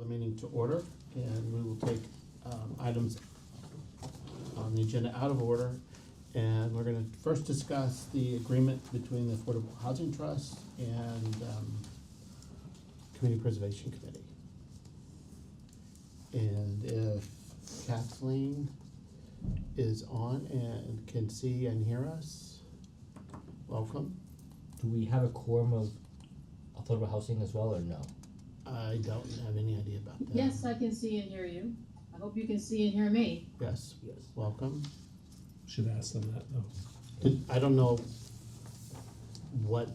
meeting to order, and we will take items on the agenda out of order. And we're gonna first discuss the agreement between the Affordable Housing Trust and Community Preservation Committee. And if Kathleen is on and can see and hear us, welcome. Do we have a quorum of affordable housing as well, or no? I don't have any idea about that. Yes, I can see and hear you. I hope you can see and hear me. Yes, Yes. welcome. Should ask them that though. I don't know what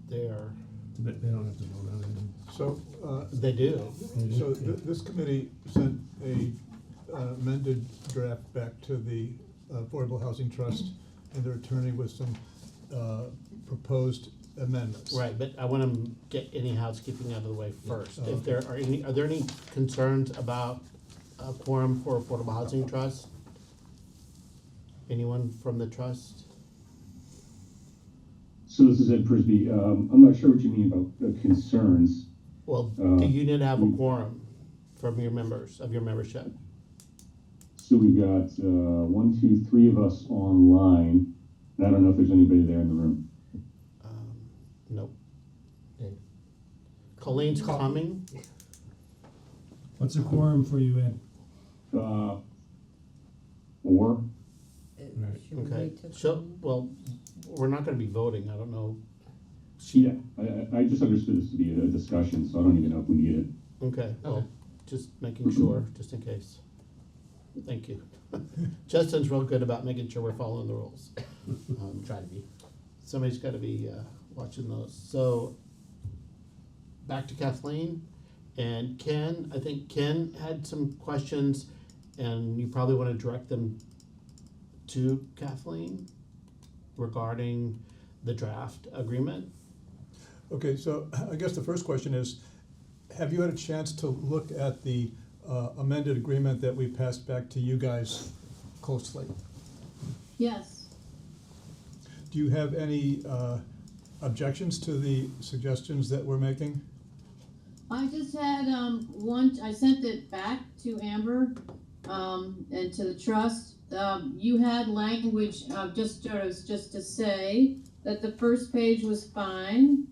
they're, They don't have to vote on anything. So, they do. this committee sent a amended draft back to the Affordable Housing Trust and their attorney with some proposed amendments. Right, but I wanna get any housekeeping out of the way first. Oh, If there are any concerns about a quorum for Affordable Housing Trust? Anyone from the trust? So this is Ed Prisby. I'm not sure what you mean about concerns. Well, do you need to have a quorum from your members, of your membership? So we've got 1, 2, 3 of us online. And I don't know if there's anybody there in the room. Nope. And Colleen's coming? What's a quorum for you, Ed? 4. Right. Okay, so, well, we're not gonna be voting, I don't know. Yeah, I just understood this to be a discussion, so I don't even know if we need it. Okay, well, Okay. just making sure, just in case. Thank you. Justin's real good about making sure we're following the rules. try to be. Somebody's gotta be watching those. So, back to Kathleen and Ken. I think Ken had some questions, and you probably wanna direct them to Kathleen regarding the draft agreement. Okay, so I guess the first question is, have you had a chance to look at the amended agreement that we passed back to you guys closely? Yes. Do you have any objections to the suggestions that we're making? I just had, I sent it back to Amber, and to the trust. You had language, just to say that the first page was fine.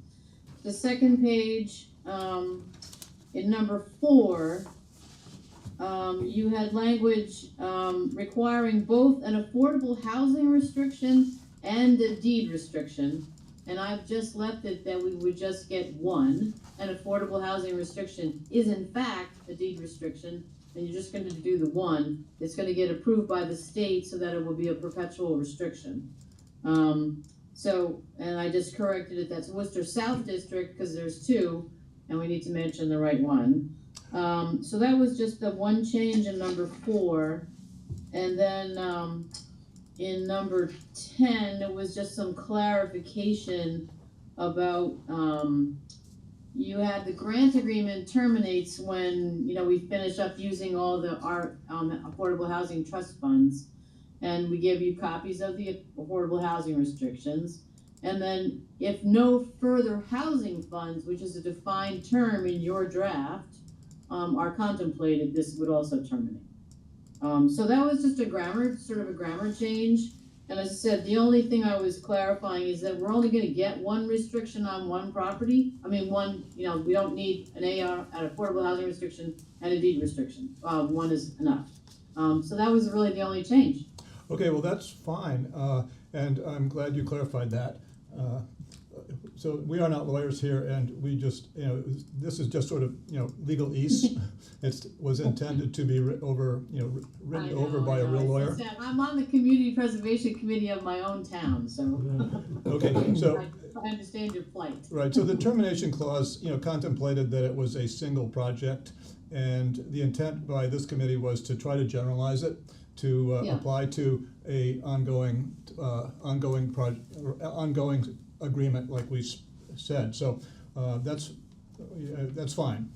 The second page, in number 4, you had language, requiring both an affordable housing restriction and a deed restriction. And I've just left it that we would just get one. An affordable housing restriction is in fact a deed restriction, and you're just gonna do the one. It's gonna get approved by the state so that it will be a perpetual restriction. And I just corrected it, that's Worcester South District, cause there's 2, and we need to mention the right one. So that was just the one change in number 4. And then, in number 10, it was just some clarification about, you had the grant agreement terminates when, we finish up using all our Affordable Housing Trust funds. And we give you copies of the affordable housing restrictions. And then if no further housing funds, which is a defined term in your draft, are contemplated, this would also terminate. So that was just a grammar change. And as I said, the only thing I was clarifying is that we're only gonna get one restriction on one property. I mean, we don't need an affordable housing restriction and a deed restriction. One is enough. So that was really the only change. Okay, well, that's fine, and I'm glad you clarified that. So we are not lawyers here, and we just, this is just sort of, legal ease. It was intended to be written over by a real lawyer. I'm on the Community Preservation Committee of my own town, so. Okay, so, I understand your plight. right, so the termination clause, contemplated that it was a single project, and the intent by this committee was to try to generalize it, to Yeah. apply to a ongoing agreement, like we said. So that's fine.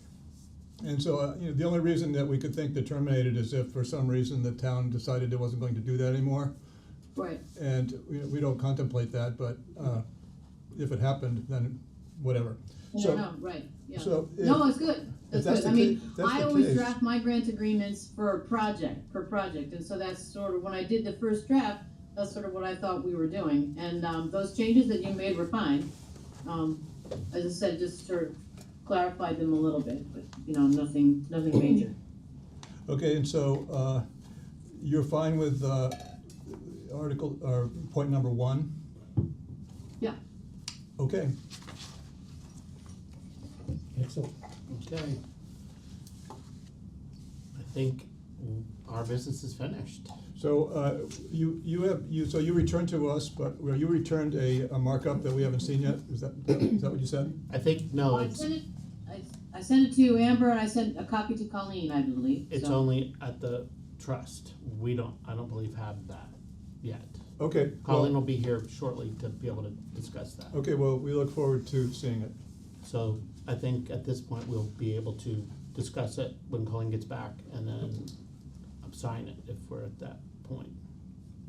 And so the only reason that we could think to terminate it is if for some reason the town decided it wasn't going to do that anymore. Right. And we don't contemplate that, but if it happened, then whatever. I So, don't know, right, yeah. so if- No, it's good, if that's that's good. I the mean, ca- that's I the always case- draft my grant agreements per project, and so that's sort of, when I did the first draft, that's sort of what I thought we were doing, and, those changes that you made were fine. As I said, just sort of clarified them a little bit, but, nothing major. Okay, and so, you're fine with, article, or point number 1? Yeah. Okay, Excellent. Okay. I think our business is finished. so, so you returned to us, but, well, you returned a markup that we haven't seen yet, is that what you said? I think, no, I it's, sent it, I sent it to Amber, and I sent a copy to Colleen, I believe, it's so. only at the trust. I don't believe have that yet. Okay. Colleen well- will be here shortly to be able to discuss that. Okay, well, we look forward to seeing it. So I think at this point, we'll be able to discuss it when Colleen gets back and then sign it if we're at that point.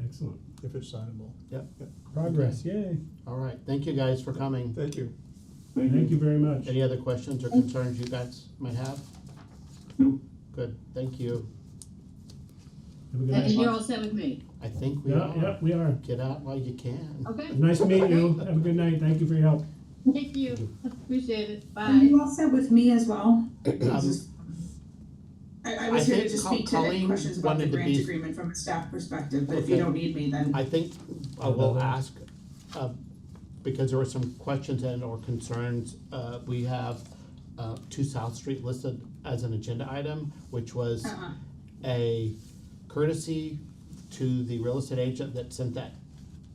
Excellent. If it's signable. Progress, yay. All right, thank you guys for coming. Thank you. Thank you very much. Any other questions or concerns you guys might have? Nope. Good, thank you. Have a good And night. you're all set with me, I think we Yeah, are. yeah, we are. Get out while you can. okay? Nice to meet you. Have a good night. Thank you for your help. Thank you, appreciate it, Are bye. you all set with me as well? I was I here to think just speak to any Colleen questions about the wanted to grant be- agreement from a staff perspective, but if you Okay. don't need me, then. I think I will ask, because there were some questions and or concerns, we have 2 South Street listed as an agenda item, which was Uh-uh. a courtesy to the real estate agent that sent that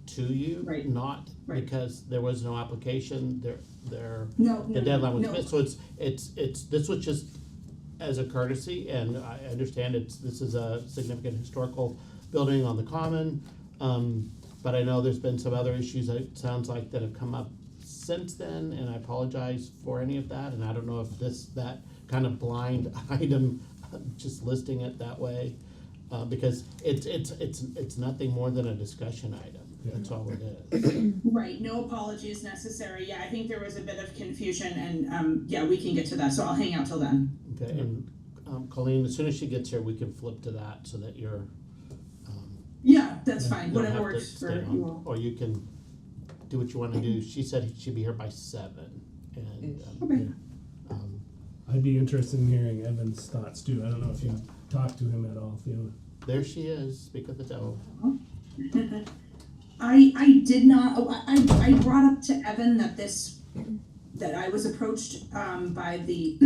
to you. Right. Not Right. because there was no application, No, the deadline was no. missed, so this was just as a courtesy, and I understand this is a significant historical building on the common. But I know there's been some other issues that it sounds like that have come up since then, and I apologize for any of that, and I don't know if that kind of blind item, just listing it that way, because it's nothing more than a discussion item, that's all it is. Right, no apology is necessary. Yeah, I think there was a bit of confusion and, yeah, we can get to that, so I'll hang out till then. Okay, and Colleen, as soon as she gets here, we can flip to that so that you're, Yeah, that's fine, you don't whatever have to works for stay you on, all. or you can do what you wanna do. She said she'd be here by 7, and, Okay. I'd be interested in hearing Evan's thoughts too. I don't know if you talked to him at all, Fiona. there she is, speak of the devil. I did not, I brought up to Evan that I was approached, by the,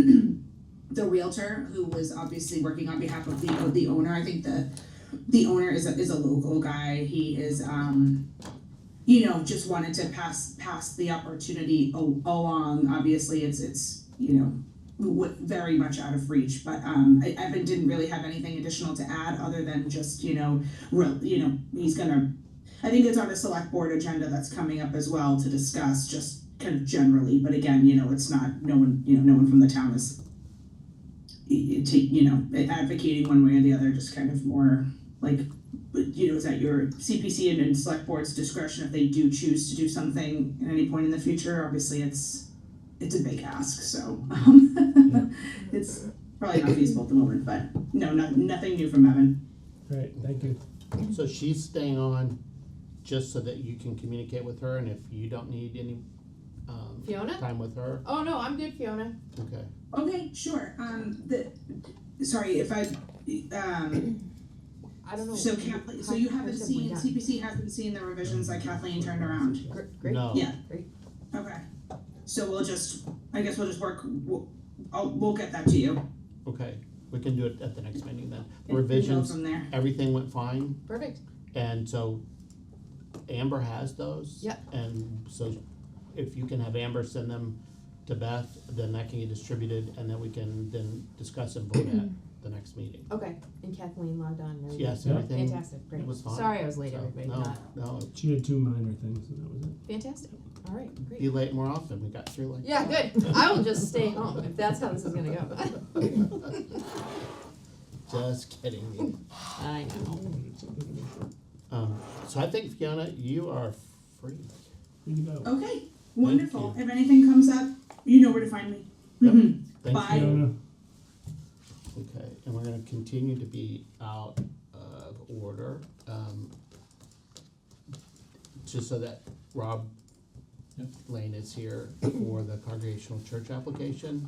the Realtor, who was obviously working on behalf of the owner. I think the owner is a local guy. He is, just wanted to pass the opportunity along. Obviously, it's, very much out of reach, but, Evan didn't really have anything additional to add other than just, he's gonna, I think it's on a select board agenda that's coming up as well to discuss, just kind of generally, but again, it's not, no one from the town is advocating one way or the other, just kind of more like, is at your CPC and select board's discretion if they do choose to do something at any point in the future. Obviously, it's a big ask, so it's probably not feasible at the moment, but no, nothing new from Evan. Great, thank you. So she's staying on just so that you can communicate with her, and if you don't need any, Fiona? time with her, Oh, no, I'm good, Fiona. okay. Okay, sure. Sorry if I, I don't know. so Kathleen, so you haven't seen, CPC hasn't seen the revisions that Kathleen turned around? Great. No. Yeah. Great. Okay. So we'll just work, we'll get that to you. Okay, we can do it at the next meeting then. and go Revisions, from there. everything went fine, Perfect. and so Amber has those. Yep. And so if you can have Amber send them to Beth, then that can get distributed, and then we can then discuss and vote at the next meeting. Okay, and Kathleen logged on, right? Yes, Yeah. everything Fantastic, great. was fine. Sorry I was late, So, everybody, no, not, no, She had 2 minor things and that was it. fantastic, all right, be great. late more often, we got through like. Yeah, good, I will just stay home if that's how this is gonna go. Just kidding. I know. So I think Fiona, you are free. Here you go. Okay, Wonderful. you. If anything comes up, you know where to find me. Yep. Mhm. Thank Bye. you. Fiona, Okay, and we're gonna continue to be out of order. Just so that Rob Lane is here for the Congregational Church application.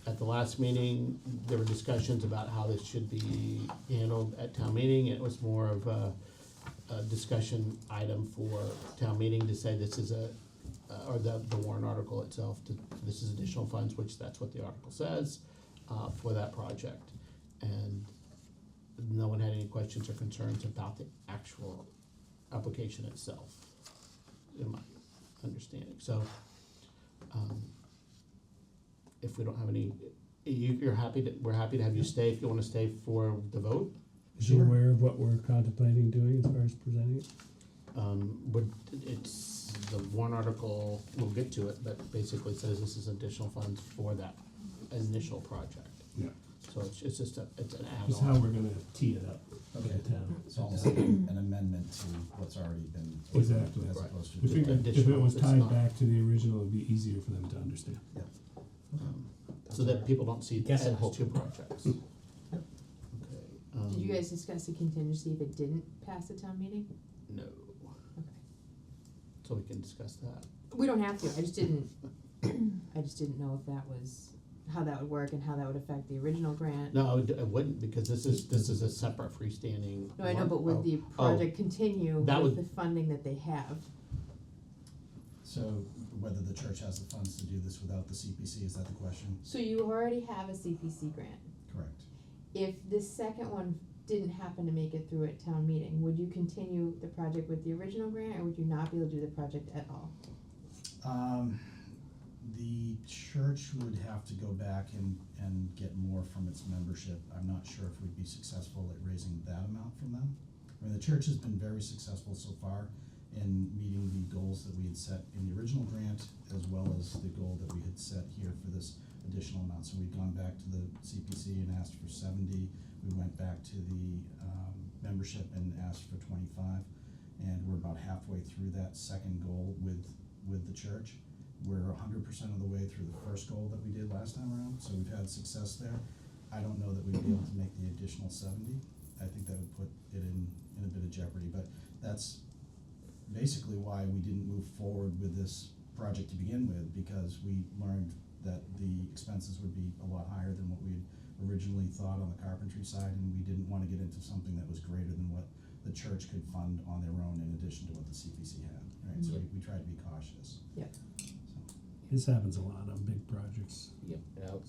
At the last meeting, there were discussions about how this should be handled at town meeting. It was more of a discussion item for town meeting to say this is or the warrant article itself, this is additional funds, which that's what the article says, for that project. And no one had any questions or concerns about the actual application itself, in my understanding. So, if we don't have any, we're happy to have you stay if you wanna stay for the vote. is you aware of what we're contemplating doing as far as presenting it? It's the warrant article, we'll get to it, but basically says this is additional funds for that initial project. Yeah. So it's just it's an Just how add-on. we're gonna tee it up for Okay. the town. It's almost like an amendment to what's already been. Exactly. As Right. opposed to. We figured if it additional, was it's tied not- back to the original, it'd be easier for them to understand. So that people don't see Guess it and as hope. two projects. Okay. Did you guys discuss the contingency if it didn't pass the town meeting? No, Okay. so we can discuss that. We don't have to, I just didn't know if that was, how that would work and how that would affect the original grant. No, I wouldn't, because this is a separate freestanding. No, I know, warrant. but would the project continue That with would- the funding that they have? So whether the church has the funds to do this without the CPC, is that the question? So you already have a CPC grant. Correct. If this second one didn't happen to make it through at town meeting, would you continue the project with the original grant, or would you not be able to do the project at all? The church would have to go back and get more from its membership. I'm not sure if we'd be successful at raising that amount from them. I mean, the church has been very successful so far in meeting the goals that we had set in the original grant, as well as the goal that we had set here for this additional amount. So we'd gone back to the CPC and asked for 70. We went back to the membership and asked for 25. And we're about halfway through that second goal with the church. We're 100% of the way through the first goal that we did last time around, so we've had success there. I don't know that we'd be able to make the additional 70. I think that would put it in a bit of jeopardy, but that's basically why we didn't move forward with this project to begin with, because we learned that the expenses would be a lot higher than what we had originally thought on the carpentry side, and we didn't want to get into something that was greater than what the church could fund on their own in addition to what the CPC had, right? So we tried to be cautious. Yep. This happens a lot on big projects. Yep, and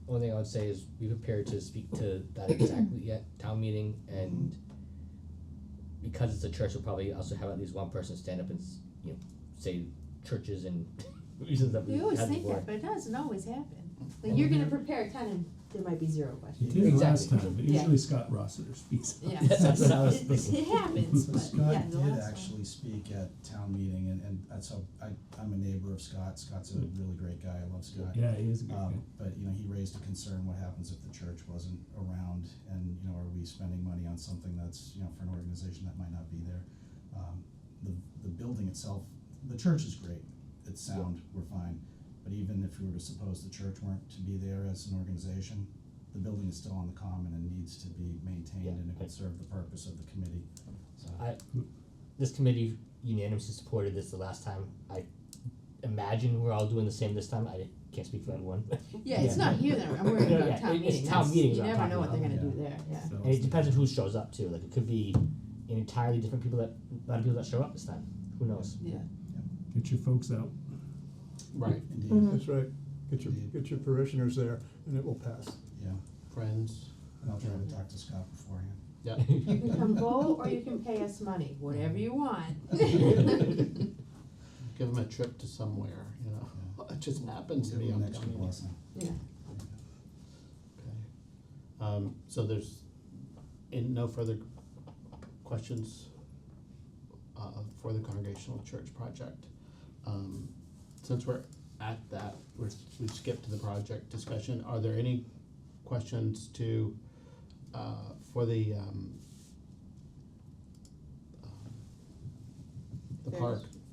only thing I would say is be prepared to speak to that exactly at town meeting, and because it's a church, we'll probably also have at least one person stand up and say churches and reasons that we We always had think before. that, but it doesn't always happen. Like, you're gonna prepare 10 and there might be 0 It questions. did last Exactly. time, but Yeah. usually Scott Rossiter speaks. Yeah. That's what I was It thinking. happens, but Scott yeah, the did last actually speak at town meeting, and that's how, I'm a neighbor of Scott. Scott's a really great guy. I love Scott. Yeah, he is a good guy. But, he raised a concern, what happens if the church wasn't around, and, are we spending money on something that's, for an organization that might not be there? The building itself, the church is great, it's sound, we're fine, but even if we were to suppose the church weren't to be there as an organization, the building is still on the common and needs to be maintained, and it could serve the purpose of the committee, so. This committee unanimously supported this the last time. I imagine we're all doing the same this time. I can't speak for everyone. Yeah, it's not here that I'm worried Yeah, about yeah, town it's meeting. town That's- meetings You I'm never know talking what they're about, gonna do there, yeah. So- And it depends on who shows up too. Like, it could be an entirely different people, a lot of people that show up this time. Who knows? Yeah. Get your folks out. Right, Indeed, That's right. Get your parishioners there, and it will pass. yeah, friends, and I'll try to talk to Scott beforehand. yeah. You can come vote or you can pay us money, whatever you want. Give them a trip to somewhere, it just happens to Give be him on an extra town meeting. blessing. Yeah. Okay. So there's, no further questions, for the Congregational Church project. Since we're at that, we've skipped to the project discussion, are there any questions for the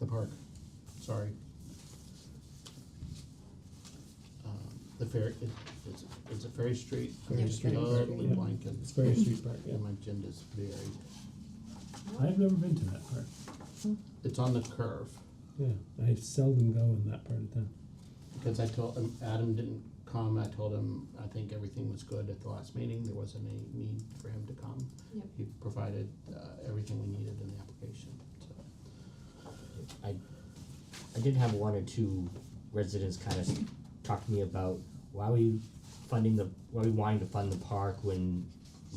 park, sorry. it's a Ferry Street. Ferry I'm Street, totally yeah. blanking. It's Ferry Street Park, yeah. And my agenda's very, I've never been to that part. it's on the curve. Yeah, I seldom go in that part of town. Because I told him, Adam didn't come, I told him, I think everything was good at the last meeting, there wasn't any need for him to come. Yep. He provided, everything we needed in the application, so. I did have one or two residents kind of talk to me about why we wanting to fund the park when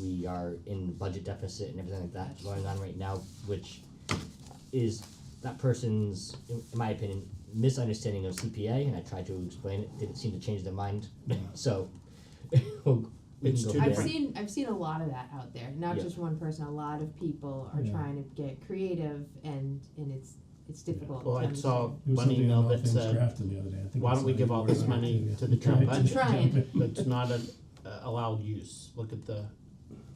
we are in budget deficit and everything like that going on right now, which is that person's, in my opinion, misunderstanding of CPA, and I tried to explain it, didn't seem to change their mind, so. we It's can go too from I've there. seen a lot of that out there, not Yeah. just one person, a lot of people are Yeah. trying to get creative and it's difficult Well, to I saw understand. It was one something email on All that Things said, Grafton the other day. I think why I don't we saw give you all were this on money it, yeah. to the You town tried budget? Trying. That's not an allowed use, look at the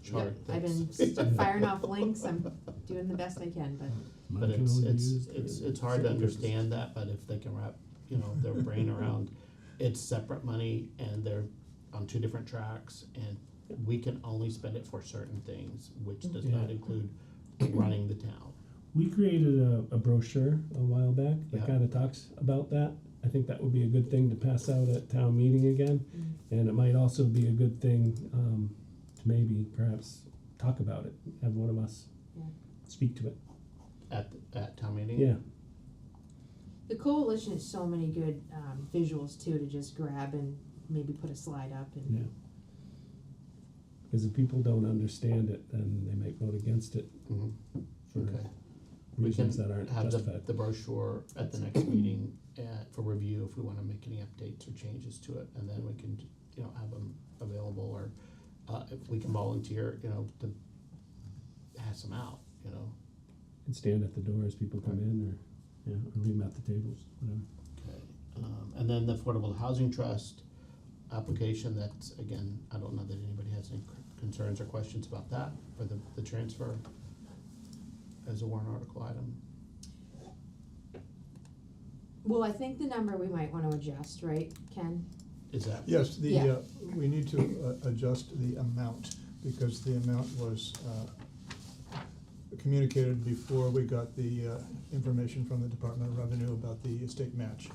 chart. Yep, I've been that's- firing off links, I'm doing the best I can, but Mine But can it's, only be it's, used for it's hard to certain purposes. understand that, but if they can wrap, their brain around, it's separate money and they're on two different tracks and we can only spend it for certain things, which does not Yeah. include running the town. We created a brochure a while back that Yeah. kind of talks about that. I think that would be a good thing to pass out at town meeting again. And it might also be a good thing to maybe perhaps talk about it, have one of us Yeah. speak to it. At town meeting? Yeah, the coalition has so many good visuals too to just grab and maybe put a slide up and yeah. Because if people don't understand it, then they might vote against it Mhm. for Okay. We can reasons that aren't have justified. the brochure at the next meeting for review if we wanna make any updates or changes to it, and then we can, have them available, or, if we can volunteer, to pass them out, And stand at the door as people come in, or leave them at the tables, whatever. Okay, and then the Affordable Housing Trust application, that's, again, I don't know that anybody has any concerns or questions about that, for the transfer as a warrant article item. well, I think the number we might wanna adjust, right, Ken? Is that? Yes, Yeah. we need to adjust the amount, because the amount was communicated before we got the information from the Department of Revenue about the estate match.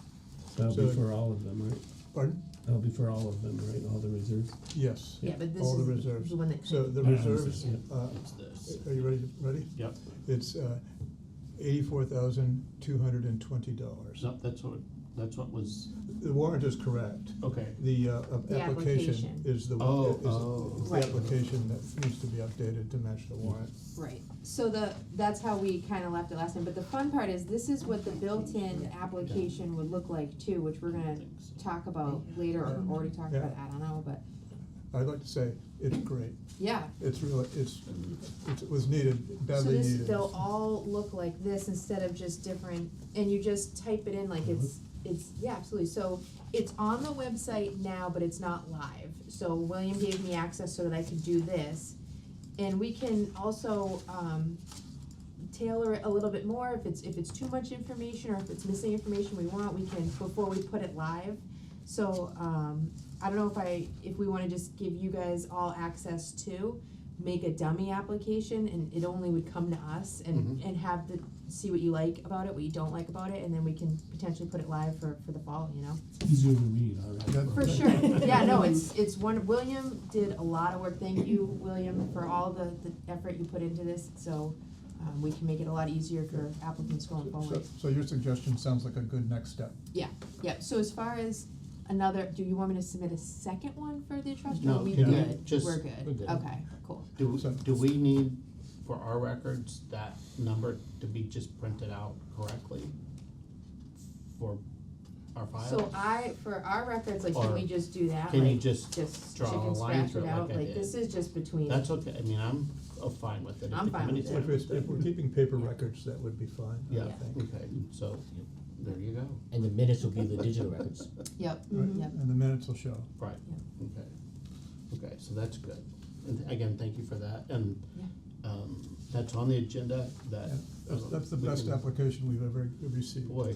So that'll be So- for all of them, right? Pardon? That'll be for all of them, right, all the reserves? Yes. Yeah, but this All the is reserves. the one that. So the I reserves, understand, It's this. are you ready? Yep. It's $84,220. No, that's what was, The warrant is correct. okay. The The application application. is the, Oh, is oh. the Right. application that needs to be updated to match the warrant. Right, so that's how we kinda left it last time, but the fun part is, this is what the built-in application would look like too, which we're gonna talk about later, or already talked about, I don't know, but, I'd like to say, it's great. yeah. It's really, it was needed, So badly this, needed. they'll all look like this instead of just different, and you just type it in like it's, yeah, absolutely, so it's on the website now, but it's not live. So William gave me access so that I could do this, and we can also, tailor it a little bit more, if it's too much information, or if it's missing information we want, we can, before we put it live. So, I don't know if we wanna just give you guys all access to make a dummy application, and it only would come to us, and have see what you like about it, what you don't like about it, and then we can potentially put it live for the fall, It's easier to read, all right. That- For sure, yeah, no, it's one, William did a lot of work, thank you, William, for all the effort you put into this, so, we can make it a lot easier for applicants going forward. So your suggestion sounds like a good next step. Yeah, so as far as do you want me to submit a second one for the trust, or No, are we can you good? just- We're good, We're good. okay, cool. Do we need, for our records, that number to be just printed out correctly for our files? So for our records, like, can Or we just do that, can you like, just draw a chicken line scratch through it it out, like I like, did? this is just between. That's okay, I mean, I'm fine with it. I'm If the fine with committee's it. fine If we're keeping paper records, that would be fine, I Yeah, think. okay, so, there you go. And the minutes will be the digital records. Yep, Right, yep, and the minutes will show. Right, okay. Okay, so that's good. And again, thank you for that, and Yeah. that's on the agenda, that. That's the we best can- application we've ever received. Boy,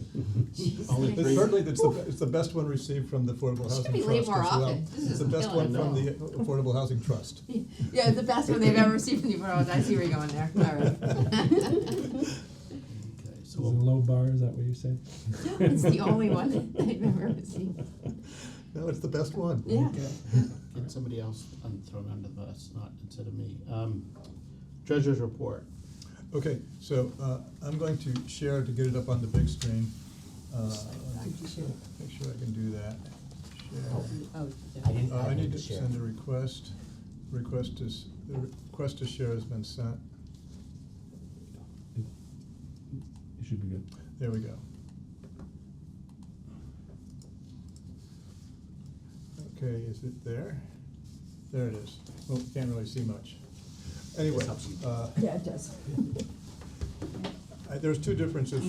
Jeez. only It's three. certainly, it's the best one received from the Affordable Should Housing be Trust laid as more well. often. This It's is the best killing one from it. the Affordable Housing Trust. Yeah, the best one they've ever received from the Affordable. I see where you're going there. All right. Okay, Is so it a we'll, low bar, is that what you said? It's the only one I've ever received. No, it's the best one. Yeah. get somebody else thrown under the bus, not instead of me. Treasurer's report. Okay, so, I'm going to share to get it up on the big screen. Make sure I can do that. Share. I didn't I add need him to to share. send a request. The request to share has been sent. It should be good. There we go. Okay, is it there? There it is. Oh, can't really see much. Anyway, This helps you. Yeah, it does. There's two differences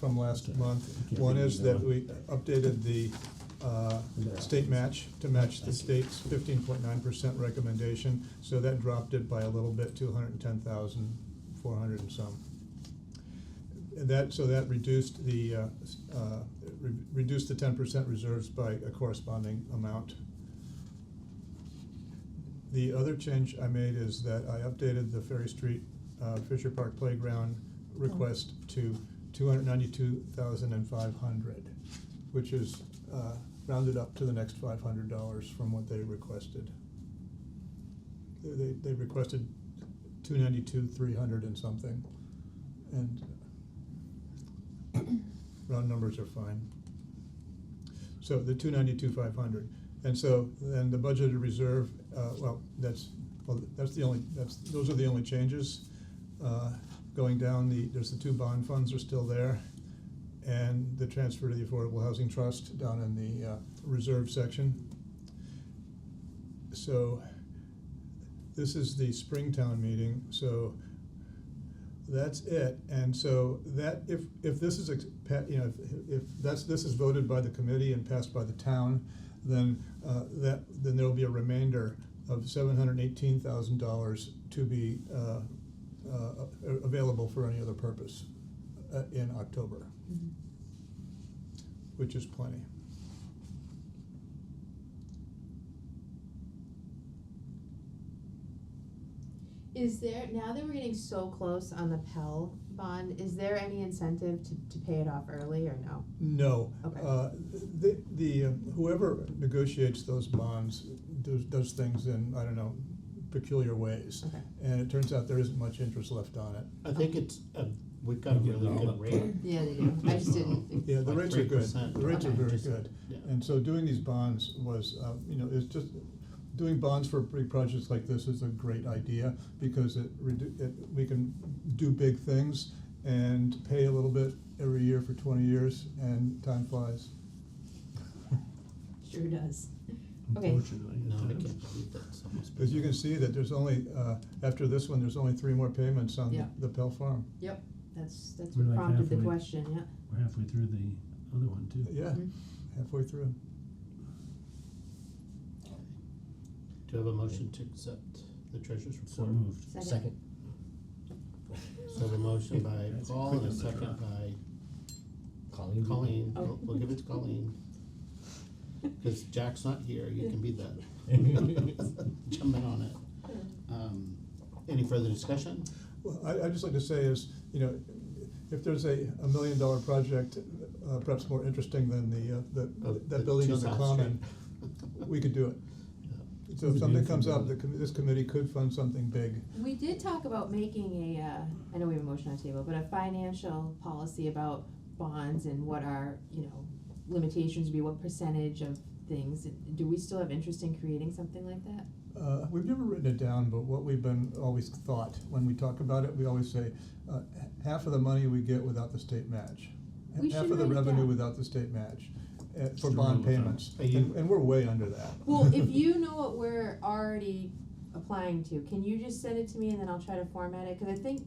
from last month. One is that we updated the state match to match the state's 15.9% recommendation, so that dropped it by a little bit to 110,400 and some. So that reduced the 10% reserves by a corresponding amount. The other change I made is that I updated the Ferry Street Fisher Park Playground request to 292,500, which is rounded up to the next $500 from what they requested. They requested 292,300 and something, and round numbers are fine. So the 292,500, and so then the budgeted reserve, those are the only changes. Going down, there's the two bond funds are still there, and the transfer to the Affordable Housing Trust down in the reserve section. So this is the Springtown meeting, so that's it. And so that if this is if this is voted by the committee and passed by the town, then then there'll be a remainder of $718,000 to be available for any other purpose in October, which is plenty. Is there, now that we're getting so close on the Pell bond, is there any incentive to pay it off early or no? No. Okay. Whoever negotiates those bonds does things in, I don't know, peculiar ways. Okay. And it turns out there isn't much interest left on it. I think we've got a really good rate. Yeah, they do. I just didn't think. Yeah, the Like rates are good. 3%. The rates are Okay. very good. Yeah. And so doing these bonds was, it's just, doing bonds for big projects like this is a great idea because we can do big things and pay a little bit every year for 20 years and time flies. Sure does. Okay. Unfortunately. No, I at times. can't believe that it's almost. Because you can see that there's only, after this one, there's only 3 more payments on Yeah. the Pell Farm. Yep, that's We're what like prompted the halfway. question, yeah. We're halfway through the other one too. Yeah, Mhm. halfway through. Do you have a motion to accept the treasurer's So report? moved. Second. So I have a motion by That's Paul and a quick on the second draw. by Colleen. Colleen. Oh. We'll give it to Colleen. Because Jack's not here, you can be the jumping on it. Any further discussion? Well, I'd just like to say is, if there's a $1 million project, perhaps more interesting than that building on the South Common, Street. we could do it. So if It's a something beautiful comes up, building. this committee could fund something big. We did talk about making I know we have a motion on the table, but a financial policy about bonds and what our, limitations would be, what percentage of things. Do we still have interest in creating something like that? We've never written it down, but what we've always thought, when we talk about it, we always say, half of the money we get without the state match. We Half should of the write it revenue down. without the state match, for Just a bond rule of thumb. payments. Are you- And we're way under that. Well, if you know what we're already applying to, can you just send it to me and then I'll try to format it? Cause I think,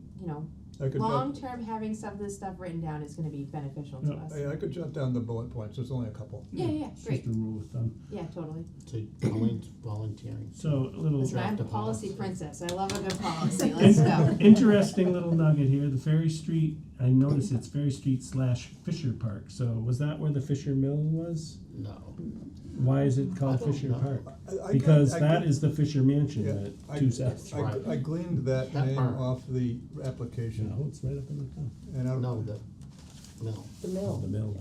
I could jot, long-term, having some of this stuff written down is gonna be beneficial to No, us. I could jot down the bullet points, there's only a couple. Yeah, It's great, just a rule of thumb. yeah, totally. So Colleen's volunteering. So, a little Listen, I'm a Draft a policy policy. princess, I love a good policy, let's go. interesting little nugget here, the Ferry Street, I noticed it's Ferry Street / Fisher Park, so was that where the Fisher Mill was? No. Why is it I called don't Fisher know. Park? I Because gleaned- that is the Fisher Mansion Yeah, at I- 2 South. Right. I gleaned that That name part. off the application, No, it's right up in the top. and I, No, the mill. The Oh, the mill.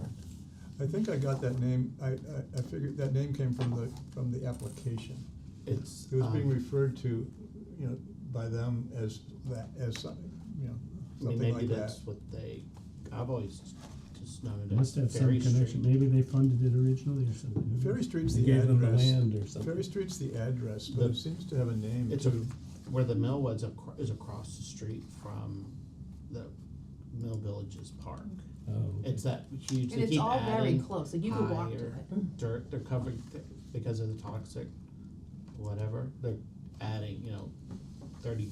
I think I got that name, I figured that name came from the application. It's, It was being referred to, you know, by them as that, as something, you know, I mean, something maybe like that. that's what I've always just known it Must as have some Ferry connection, Street. maybe they funded it originally or something. Who Ferry knows? Street's They the gave them the address. land or something. Ferry Street's the address, but The- it seems to have a name It's too. where the mill was, is across the street from the Mill Villages Park. Oh, okay. It's that huge, And they it's keep all very adding close, like you could walk to higher it. dirt, they're covering, because of the toxic, whatever, they're adding, 30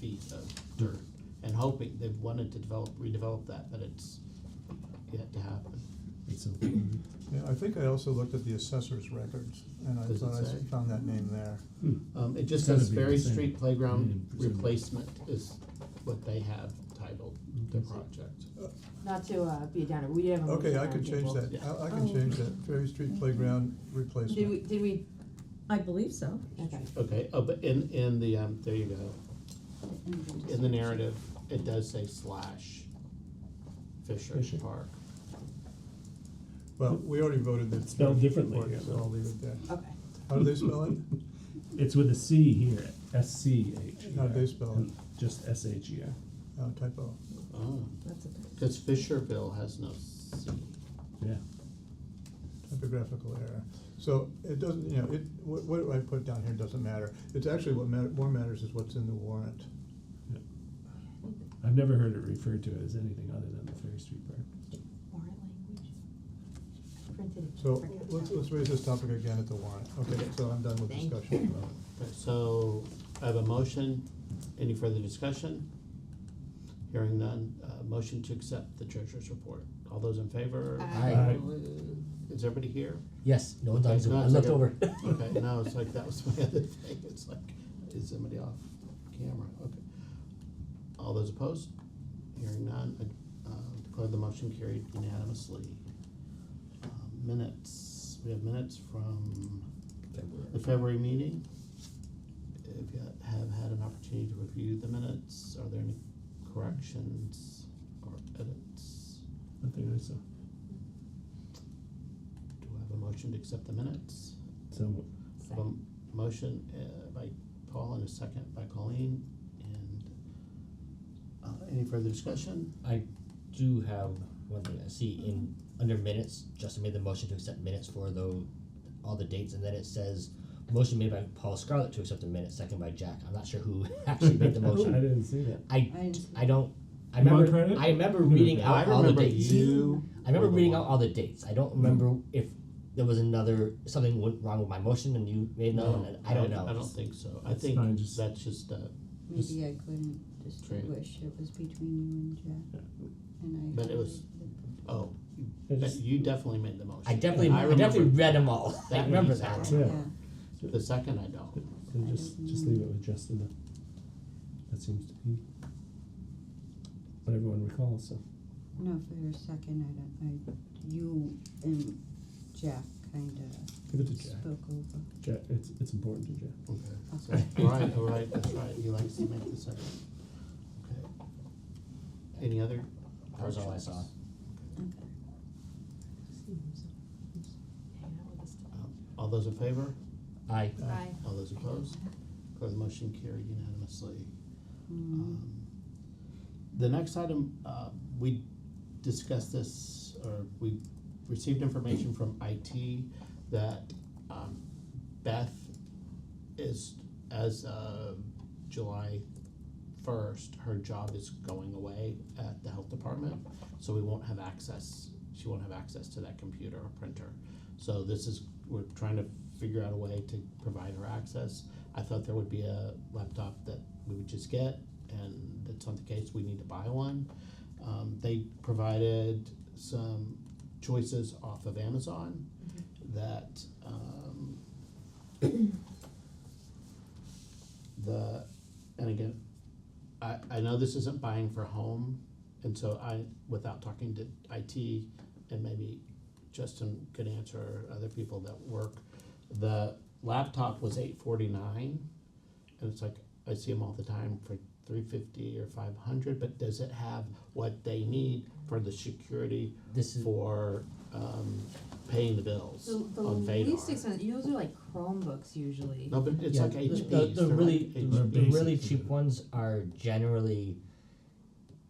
feet of dirt. And hoping, they've wanted to redevelop that, but it's yet to happen. It's a- Yeah, I think I also looked at the assessor's records, and I Does it thought I say? found that name there. It just It's gotta says be Ferry the same Street Playground name, presumably. Replacement is what they have titled the project. Not to, be a downer, we did have a motion Okay, I on could the change table. that, Yeah. I can change that, Ferry Street Playground replacement. Did we, I believe so. okay, Okay, but in the, there you go, in the narrative, it does say / Fisher Fisher. Park. Well, we already voted that. Spelled differently Report, here, So though. I'll leave it there. okay. How do they spell it? It's with a C here, SCH. How'd they spell it? Just SHER. Typo. Oh, That's a cause Fisherville has no C. Yeah. Typographical error. So it doesn't, what I put down here doesn't matter. It's actually more matters is what's in the warrant. I've never heard it referred to as anything other than the Ferry Street Park. Warrant language. I printed it. So Forgot let's that. raise this topic again at the warrant. Okay, so I'm done with Thank discussion. Okay, so I have a motion. Any further discussion? Hearing none, motion to accept the treasurer's report. All those in favor? Aye. Is everybody here? Yes, no one's on Okay, Zoom, no, I it's looked okay. over. Okay, no, it's like, that was my other thing. It's like, is somebody off camera? Okay. All those opposed? Hearing none, I declare the motion carried unanimously. Minutes, we have minutes from the February meeting. If you have had an opportunity to review the minutes, are there any corrections or edits? Nothing I saw. Do I have a motion to accept the minutes? So, I have a motion by Paul and a second by Colleen, and any further discussion? I do have one thing, I see under minutes, Justin made the motion to accept minutes for all the dates, and then it says, motion made by Paul Scarlett to accept the minutes, second by Jack, I'm not sure who actually made the I motion. didn't see that. I didn't- I You want remember, credit? I remember You want reading credit? out all the remember dates. you I remember were the reading one. out all the dates, I don't remember if there was something went wrong with my motion and you made no, and I don't know. I don't think so. I That's think fine, just- that's just, Maybe I couldn't distinguish, it was between you and Jack, and I. But it was- oh, I just- you definitely made the motion. I definitely remember read them all, I that remember means that. that. Yeah. The second I don't. So just leave it with Justin then. That seems to be what everyone recalls, so. No, for your second, you and Jack kinda Give it to Jack. spoke over. Jack, it's important to Jack. Okay, so, all right, that's right, he likes to make the second. Okay. Any other? That was all I saw. Hang out with us today. All those in favor? Aye. Aye. All those opposed? Declare the motion carried unanimously. The next item, we discussed this, or we received information from IT that Beth is, as of July 1st, her job is going away at the health department, so we won't have access, she won't have access to that computer or printer. So we're trying to figure out a way to provide her access. I thought there would be a laptop that we would just get, and that's not the case, we need to buy one. They provided some choices off of Amazon that, and again, I know this isn't buying for home, and so without talking to IT, and maybe Justin could answer, or other people that work, the laptop was $849, and it's like, I see them all the time for $350 or $500, but does it have what they need for the security This is, for, paying the bills The on Vadar? least expensive, those are like Chromebooks usually. No, but it's yeah, like the, HPs. the they're really, like the HP. really basic. cheap ones are generally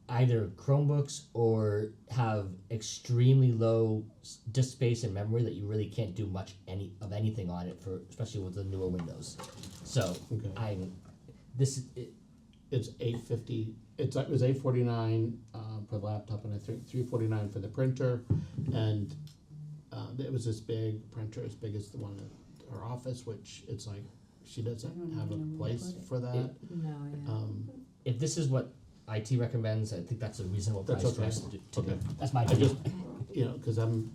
either Chromebooks or have extremely low disk space and memory that you really can't do much anything on it for, especially with the newer Windows. So Okay. it, It's $850. It was $849 for the laptop, and I think $349 for the printer, and it was this big printer, as big as the one at our office, which it's like she doesn't I don't have a even know where to place put it. for that. No, yeah. if this is what IT recommends, I think that's a reasonable That's price for okay. us to do. Okay. That's my I just, opinion. because I'm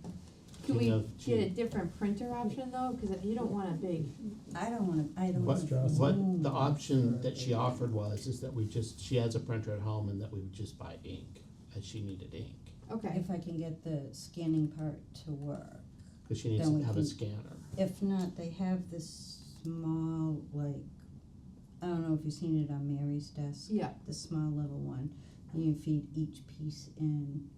Can we thinking of get a different printer option though, cause you don't want a big, I don't wanna, I don't What, wanna. what the option that she offered is that she has a printer at home, and that we would just buy ink, as she needed ink, okay, If I can get the scanning part to work. because she needs Then to we have a can- scanner. If not, they have this small, like, I don't know if you've seen it on Mary's desk, yeah, the small little one. You feed each piece in,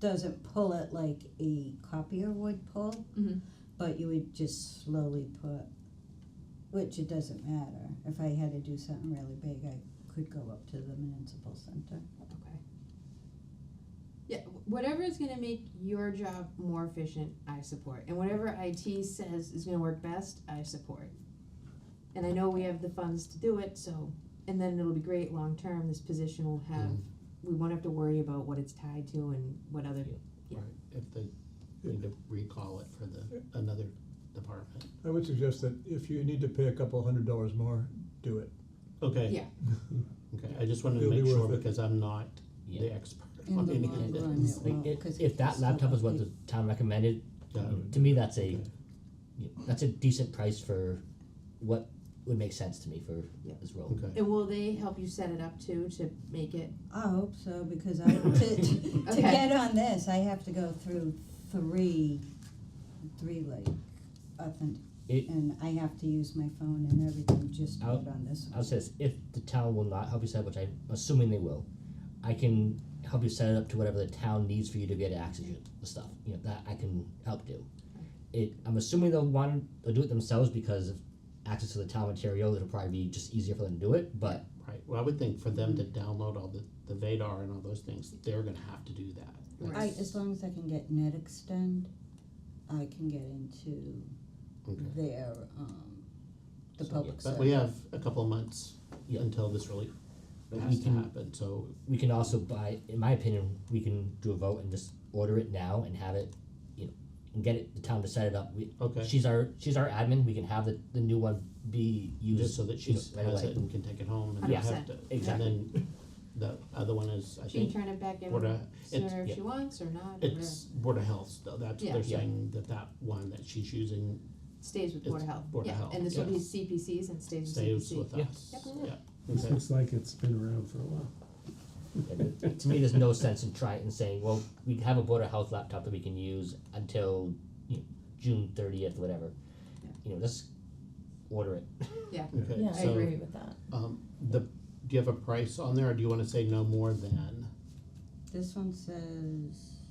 doesn't pull it like a copier would pull, mhm, but you would just slowly put, which it doesn't matter. If I had to do something really big, I could go up to the municipal center. okay. Yeah, whatever is gonna make your job more efficient, I support, and whatever IT says is gonna work best, I support. And I know we have the funds to do it, so, and then it'll be great long-term, this position will have, we won't have to worry about what it's tied to and what other, Yeah. Right, if they need to recall it for another department. I would suggest that if you need to pay a couple $100 more, do it. Okay. Yeah. Okay, I just wanted to It'll be make sure, worth it. because I'm not Yeah. the expert In on the any long of this. run, it Like, will, 'cause if that it's laptop still is what the updated. town recommended, Yeah. to me, that's a, Okay. that's a decent price for what would make sense to me for Yeah. this role. Okay. and will they help you set it up too, to make it, I hope so, because to Okay. get on this, I have to go through three like, It- and I have to use my phone and everything just to I'll- get on this I'll one. say this, if the town will not help you set up, which I'm assuming they will, I can help you set it up to whatever the town needs for you to get access to the stuff, that I can help do. I'm assuming they'll do it themselves because of access to the town material, it'll probably be just easier for them to do it, but Right, well, I would think for them to download all the Vadar and all those things, they're gonna have to do that. As long as I can get NetExtend, I can get into Okay. their, the So, public But service. we have a couple of months Yeah. until this really But has we to can- happen, so, we can also buy, in my opinion, we can do a vote and just order it now and have it, and get the town to set it up. okay. She's our admin, we can have the new one be used. Just so that she has right away. it and can take it home and Yeah, not have to. exactly. And then the other one is, I she can think, turn it back in Board of- sooner it's- if yeah. she wants or not, or it's Board of Health, though, that's what Yeah. they're Yeah. saying, that one that she's using stays with Board of It's Health, Board of yeah, Health, and this will yeah. be CPCs and stays with stays CPC. with Yeah. us, Yep. yeah, This okay. looks like it's been around for a while. To me, there's no sense in trying and saying, well, we have a Board of Health laptop that we can use until June 30th, whatever. Let's order it. Yeah, Okay, Yeah, I so, agree with that. do you have a price on there, or do you wanna say no more than? This one says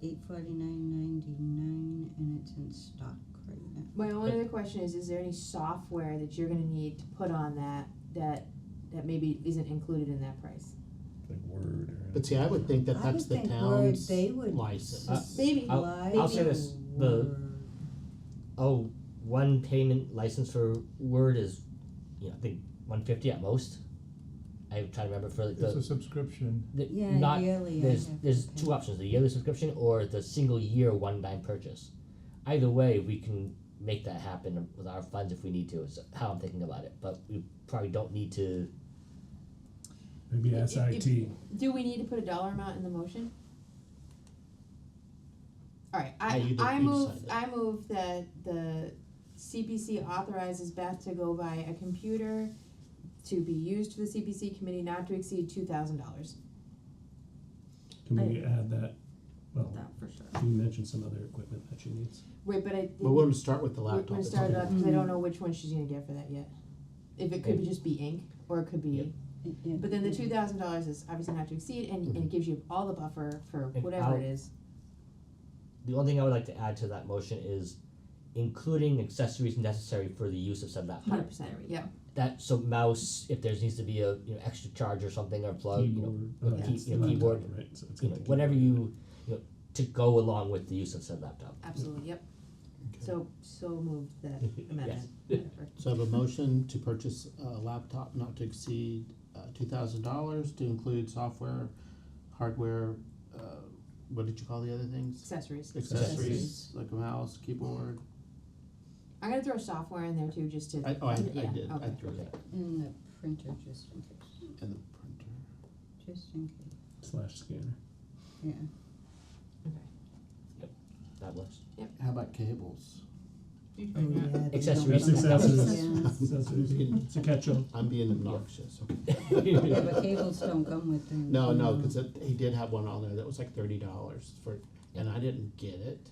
$849.99 and it's in stock right now. my only other question is there any software that you're gonna need to put on that maybe isn't included in that price? Like Word or. But see, I would think that I that's would the think Word, town's they would license. Maybe. I'll say this, one payment license for Word is, I think $150 at most. I try to remember for It's a subscription. Yeah, not, yearly I there's have to there's pay. two options, the yearly subscription or the single year one-time purchase. Either way, we can make that happen with our funds if we need to, is how I'm thinking about it, but we probably don't need to Maybe SIT. Do we need to put a dollar amount in the motion? Alright, Yeah, you I you move, decide I move that the CPC authorizes Beth to go buy a computer to be used for the CPC committee not to exceed $2,000. Can we add that? Well, That for sure. you mentioned some other equipment that she needs. Wait, but But we're gonna start with the we're laptop. gonna It's start it okay. up, cause I don't know which one she's gonna get for that yet. If it could be just be ink, or it could be, Yep. but then the $2,000 is obviously not to exceed, and it gives you all the buffer for And whatever I'll- it is. The only thing I would like to add to that motion is including accessories necessary for the use of said laptop. 100%, yeah. That, so mouse, if there needs to be a, extra charge or something, or plug, Keyboard. a Yeah. key- it's the keyboard, laptop, right? So it's you got know, the whatever keyboard. to go along with the use of said laptop. Absolutely, yep. Okay. So moved that amendment, Yes. whatever. So I have a motion to purchase a laptop not to exceed $2,000 to include software, hardware, what did you call the other things? Accessories. Accessories, like a mouse, keyboard. I'm gonna throw software in there too, just to. I Yeah, did, I okay. threw that, And the printer, just in case, and the printer. just in case, /scanner. yeah. That works. How about cables? Oh, yeah, they Accessories. don't come with Accessories. them, Accessories. It's a catch-all. I'm being obnoxious, okay. Yeah, Yeah, but cables don't come with them. No, cause he did have one on there that was like $30 for, and I didn't get it.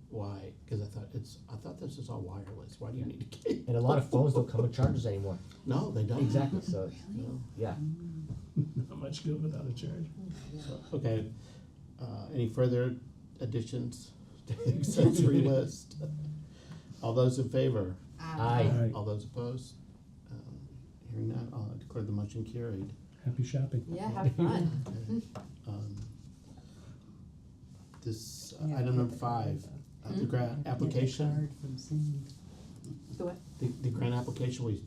Why? Cause I thought this is all wireless, why do you need a cable? And a lot of phones don't come with chargers anymore. No, they don't. Exactly, so, No. yeah. Not much good without a charge. Okay, any further additions to the accessory list? All those in favor? Aye. Alright, All those opposed? Hearing none, I'll declare the motion carried. happy shopping. Yeah, have fun. Okay. This, Yeah, item number get 5, the Hmm? grant application, Card from Cindy. The what? the grant application, we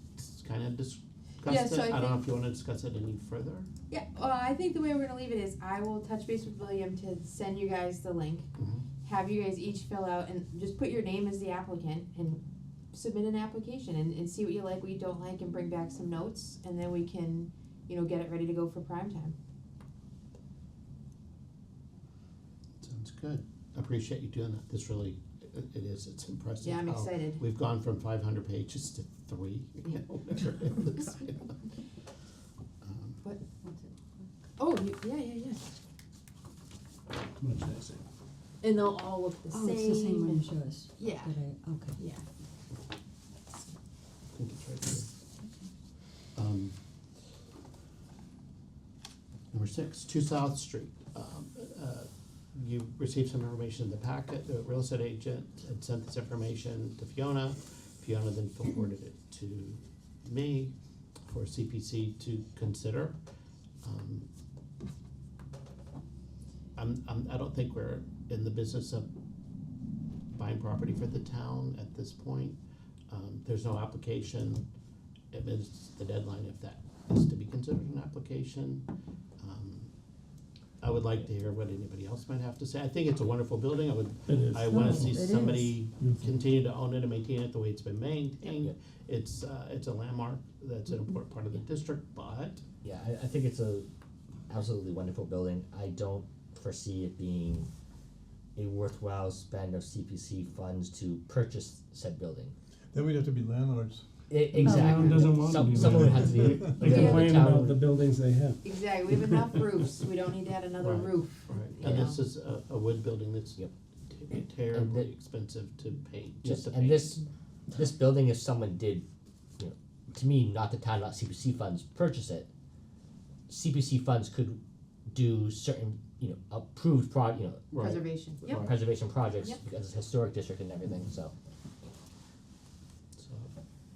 kinda discussed Yeah, it. so I I don't know think- if you wanna discuss it any further? Yeah, well, I think the way we're gonna leave it is I will touch base with William to send you guys the link. Mhm. Have you guys each fill out and just put your name as the applicant and submit an application and see what you like, what you don't like, and bring back some notes, and then we can, get it ready to go for prime time. Sounds good. I appreciate you doing that. This really, it is, it's impressive. Yeah, I'm how excited. We've gone from 500 pages to 3. Yeah. Whatever it looks like. What? What's it? Oh, yeah. How much did I say? And they'll all look the Oh, same. it's the same one and- as yours. Yeah, Did I, okay. yeah. I think it's right here. Number 6, 2 South Street. You received some information in the packet. The real estate agent had sent this information to Fiona. Fiona then forwarded it to me for CPC to consider. I don't think we're in the business of buying property for the town at this point. There's no application. It is the deadline if that is to be considered an application. I would like to hear what anybody else might have to say. I think it's a wonderful building. It is. I wanna No, see it is. somebody Beautiful. continue to own it and maintain it the way it's been maintained. Yep. It's a landmark, that's an important part of the district, but Yeah, I think it's a absolutely wonderful building. I don't foresee it being a worthwhile spend of CPC funds to purchase said building. Then we'd have to be landlords. Exactly. Town doesn't want to be Someone would have to be. They Yeah. complain town about would- the buildings they have. Exactly, we have enough roofs, we don't need to add another Right. roof, you and know. this is a wood building that's Yep. terribly And expensive to paint, Yes, just to and paint. this building, if someone did, to me, not the town, not CPC funds, purchase it, CPC funds could do certain, approved Right. Preservation, yep. preservation projects Yep. because it's a historic district and everything, so. So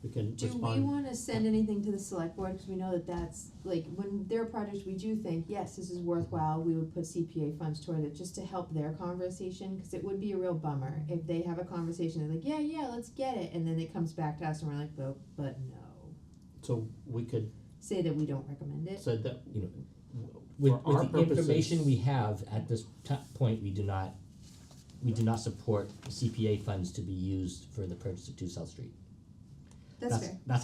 we can Do we respond. wanna send anything to the select board, cause we know that that's, like, when there are projects we do think, yes, this is worthwhile, we would put CPA funds toward it, just to help their conversation, cause it would be a real bummer if they have a conversation, they're like, yeah, let's get it, and then it comes back to us and we're like, but no. So we could Say that we don't recommend it. say that, You know, for our With the information purposes, we have at this point, we do not support CPA funds to be used for the purchase of 2 South Street. That's fair. That's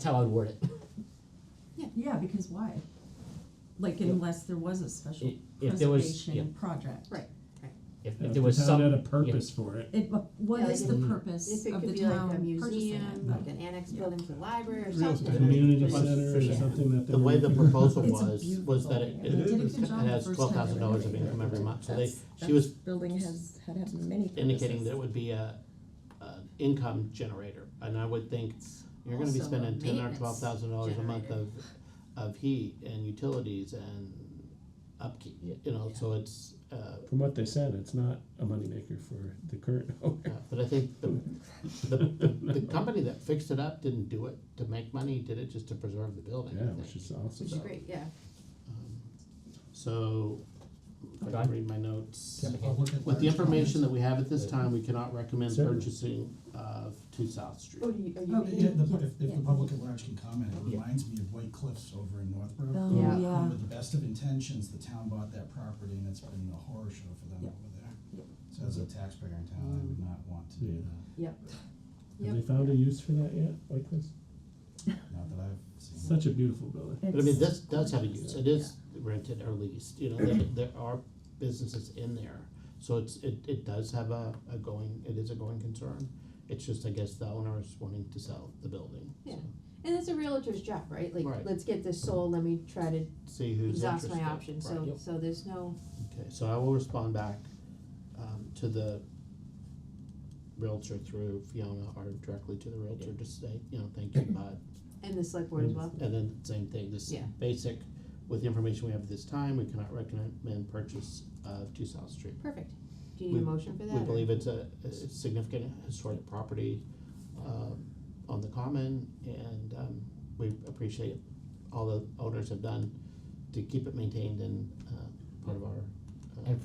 how I would word it. Yeah, because why? like unless there was a special If there was, preservation yeah, project. Right. if If there was the town some, had a purpose for it. What Yeah, is like the if- purpose If it of could the be like town a purchasing it? museum, like an annex building to the library or Real something. estate. like Community that. center or Yeah. something that they The way were the looking at. proposal It's a was beautiful that it, building. They did a good it job has the first $12,000 time of they income every month, so That's- she was building has had many purposes. indicating that it would be a income generator, and I would think you're gonna be Also a spending $10,000 or maintenance $12,000 a month generator. of heat and utilities and upkeep, Yeah. you know, so it's, From what they said, it's not a moneymaker for the current owner. but I think the company that fixed it up didn't do it to make money, did it just to preserve the building, I Yeah, think. which is awesome. Which is great, yeah. So, if I John? can read my notes. Yeah. Public at With the large information comments? that we have at this time, we cannot recommend Certainly. purchasing of 2 South Street. Oh, do you, are you? Oh, yeah, if yeah. the public at large can comment, it Yeah. reminds me of White Cliffs over in Northborough. Oh, Yeah. yeah. With the best of intentions, the town bought that property and it's been a horror show for them Yep. over there. Yep. So as a taxpayer in town, I would not want to do Yeah. that, Yep. Have they found a use for that yet, like this? not that I've seen. Such a beautiful building. But I mean, this does have a use, it is rented or leased, you know, there are businesses in there. So it does have it is a going concern. It's just, I guess, the owner is wanting to sell the building. Yeah. So, And it's a realtor's job, right? Like, Right. let's get this sold, let me try to See who's exhaust interested. my options, so, Right. so there's no, Okay, so I will respond back, to the realtor through Fiona or directly to the realtor to say, you know, thank you, but, and the select board as well. and then same thing, this Yeah. basic, with the information we have at this time, we cannot recommend purchase of 2 South Street. Perfect. Do you need a motion for that? We or- believe it's a significant historic property, on the common, and, we appreciate all the owners have done to keep it maintained and, part of our. and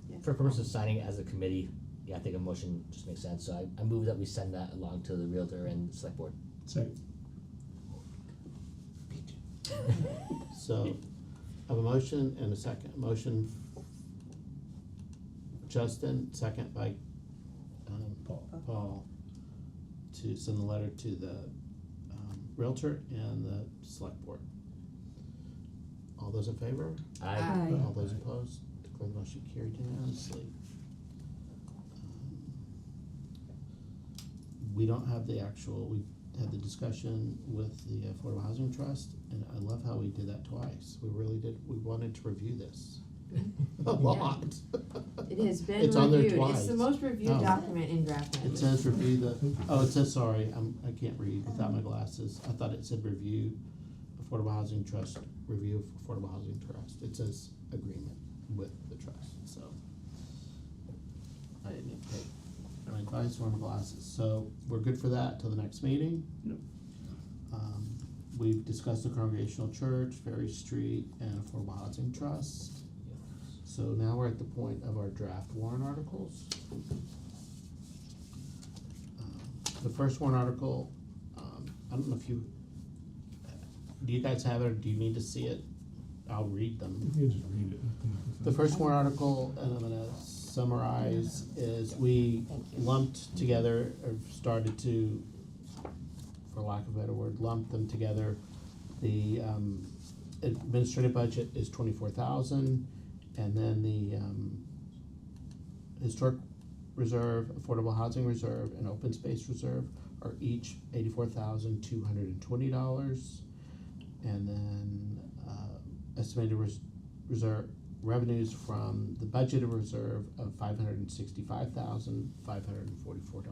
Yeah. for purposes of signing it as a committee, yeah, I think a motion just makes sense, so I move that we send that along to the realtor and select board. Second. So, I have a motion and a second. Motion, Justin, second by, Paul, to send the letter to the, realtor and the select board. All those in favor? Aye. All those opposed? Declare the motion carried unanimously. We don't have the actual, we had the discussion with the Affordable Housing Trust, and I love how we did that twice. We really did, we wanted to review this a lot. It has been It's on there reviewed, it's the twice. most reviewed Oh. document in draft It language. says review it says, sorry, I can't read without my glasses. I thought it said review Affordable Housing Trust, review of Affordable Housing Trust. It says agreement with the trust, so. I didn't take my advice or my glasses, so we're good for that till the next meeting. Yep. We've discussed the Congregational Church, Ferry Street, and Affordable Housing Trust. So now we're at the point of our draft warrant articles. The first warrant article, I don't know if do you guys have it, or do you need to see it? I'll read them. You just read it. The first warrant article, and I'm gonna summarize, is we lumped together, or started to, for lack of a better word, lump them together. The, administrative budget is 24,000, and then the, historic reserve, affordable housing reserve, and open space reserve are each $84,220. And then, estimated reserve revenues from the budgeted reserve of $565,544.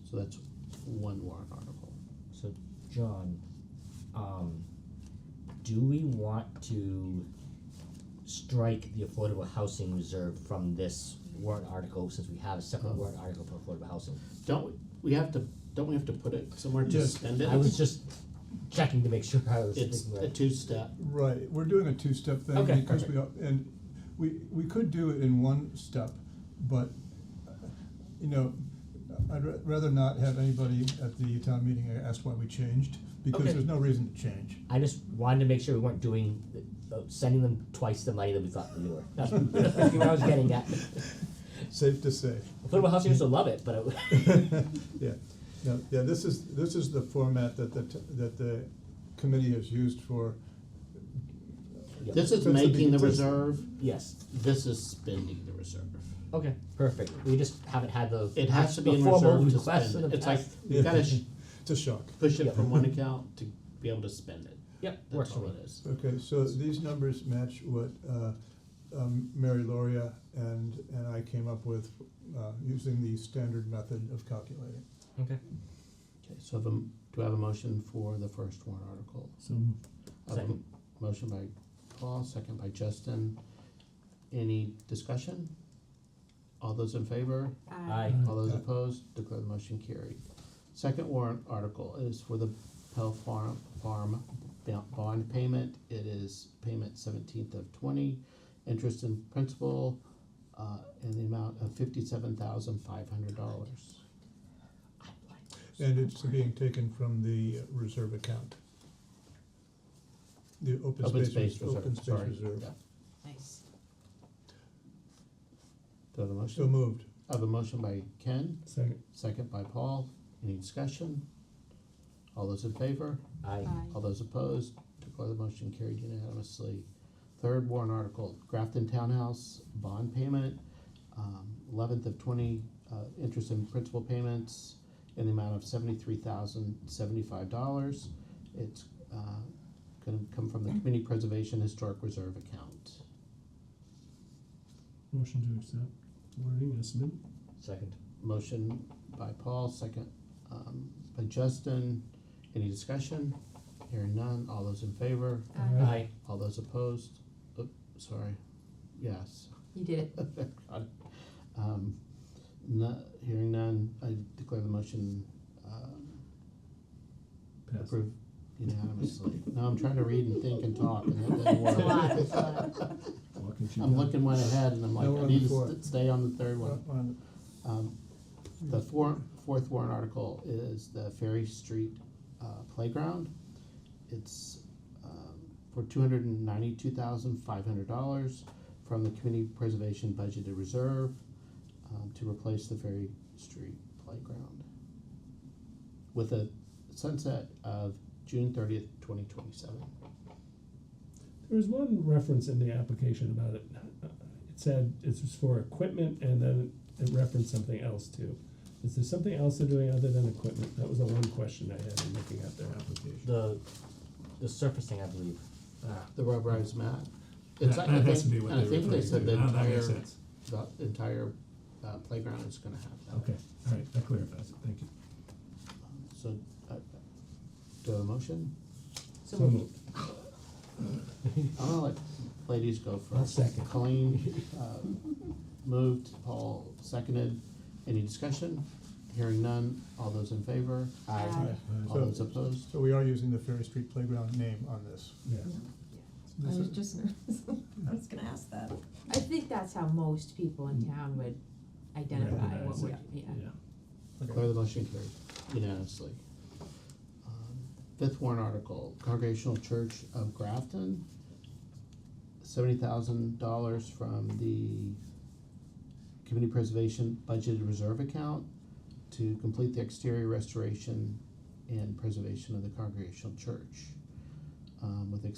So that's one warrant article. So, John, do we want to strike the affordable housing reserve from this warrant article, since we have a separate warrant article for affordable housing? Don't we have to put it somewhere to Yes. spend it? I was just checking to make sure I was It's thinking a right. two-step. Right, we're doing a two-step thing Okay, because perfect. we could do it in one step, but, you know, I'd rather not have anybody at the town meeting ask why we changed, because Okay. there's no reason to change. I just wanted to make sure we weren't doing, sending them twice the money that we thought we were. That's what I was getting at. Safe to say. Affordable housing used to love it, but it, Yeah, yeah, this is the format that the committee has used for Yep. This is That's the making the big- reserve, Yes, this is spending the reserve. okay, perfect, we just haven't had the. It has to be the in formal reserve to request spend in it. the It's like, past. you gotta It's a shock. push it Yep. from one account to be able to spend it. Yep, That's works for all me. it is. Okay, so these numbers match what Mary Loria and I came up with using the standard method of calculating. Okay. Okay, so do I have a motion for the first warrant article? So, I have a Second. motion by Paul, second by Justin. Any discussion? All those in favor? Aye. All those Aye. opposed? Declare the motion carried. Second warrant article is for the Pell Farm bond payment. It is payment 17th of 20, interest and principal, in the amount of $57,500. And it's being taken from the reserve account. The open space reserve, sorry. reserve. Yeah. Nice. Do I have a motion? So moved. I have a motion by Ken, second, second by Paul. Any discussion? All those in favor? Aye. All those opposed? Declare the motion carried unanimously. Third warrant article, Grafton Townhouse bond payment, 11th of 20, interest and principal payments in the amount of $73,075. It's gonna come from the Community Preservation Historic Reserve account. motion to accept wording as submitted. Second. Motion by Paul, second by Justin. Any discussion? Hearing none. All those in favor? Aye. All those opposed? Sorry. Yes. You did it. Got it. Hearing none, I declare the motion Pass. approved unanimously. Now I'm trying to read and think and talk, and that doesn't work. It's a lot, it's a lot. Walking through I'm town. looking one ahead, and I'm like, No, we're I on need the to fourth. stay on the third one. On- The fourth warrant article is the Ferry Street Playground. It's for $292,500 from the Community Preservation Budgeted Reserve to replace the Ferry Street Playground with a sunset of June 30th, 2027. There was one reference in the application about it. It said it was for equipment and then it referenced something else too. Is there something else they're doing other than equipment? That was the one question I had in looking at their application. The surfacing, I believe. The rubberized mat. It's That like- I has to think- be what and I they're think they referring said to. the Now that makes entire, sense. the entire playground is gonna have that. Okay, all right, that clarifies it, thank you. So, do I have a motion? So So moved. I'm gonna let ladies go first. I'll second. Colleen, moved, Paul seconded. Any discussion? Hearing none. All those in favor? Aye. Aye. All those opposed? So we are using the Ferry Street Playground name on this. Yeah. I was just, I was gonna ask that. I think that's how most people in town would identify what Recognize would, it. yeah. Declare the motion carried unanimously. Fifth warrant article, Congregational Church of Grafton, $70,000 from the Community Preservation Budgeted Reserve account to complete the exterior restoration and preservation of the Congregational Church, with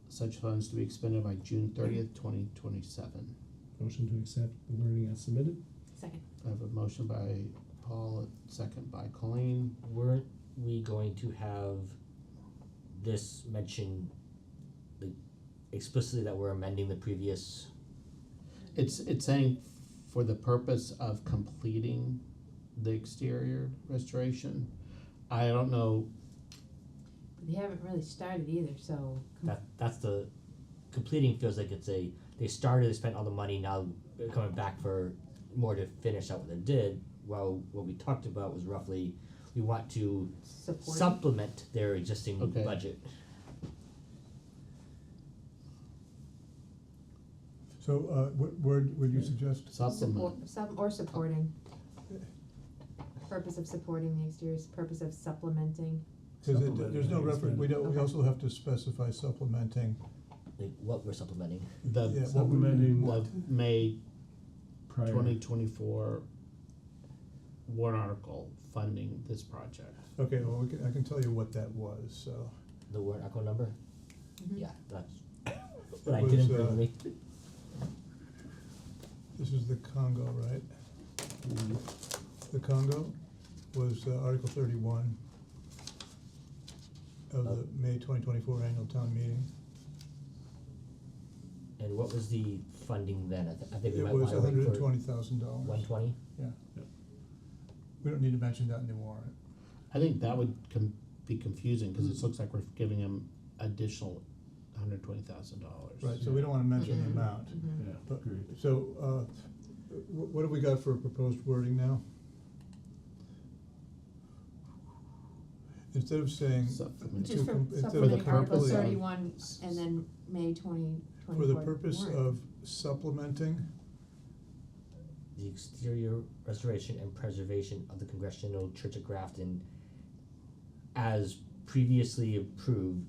such funds to be expended by June 30th, 2027. Motion to accept the wording as submitted. Second. I have a motion by Paul, a second by Colleen. Weren't we going to have this mention, like, explicitly that we're amending the previous? It's saying for the purpose of completing the exterior restoration. I don't know, They haven't really started either, so. That's the, completing feels like it's they started, they spent all the money, now they're coming back for more to finish out what they did. Well, what we talked about was roughly, we want to Support. supplement their existing Okay. budget. So, what word would you suggest? supplement. Or supporting. Purpose of supporting the exterior, purpose of supplementing. Because Supplement, there's no I think it's reference, we better. don't, we also have to specify supplementing. Like what we're supplementing. The Yeah, what would- Supplementing the May prior. 2024 warrant article funding this project. Okay, well, I can tell you what that was, so. The warrant article number? Mhm. Yeah, that's But I was, didn't bring me. This is the Congo, right? The Congo was Article 31 of the May 2024 annual town meeting. And what was the funding then? I think we It might was wanna wait for $120,000. 120? Yeah. We don't need to mention that in the warrant. I think that would be confusing, cause it looks like we're giving him additional $120,000. Right, so we don't wanna mention the amount. Yeah, But- agreed. So, what have we got for proposed wording now? Instead of saying. Supplement. Just for instead of supplementing Article purpose of- 31 and then May 2024 For the purpose warrant. of supplementing, The exterior restoration and preservation of the Congregational Church of Grafton as previously approved.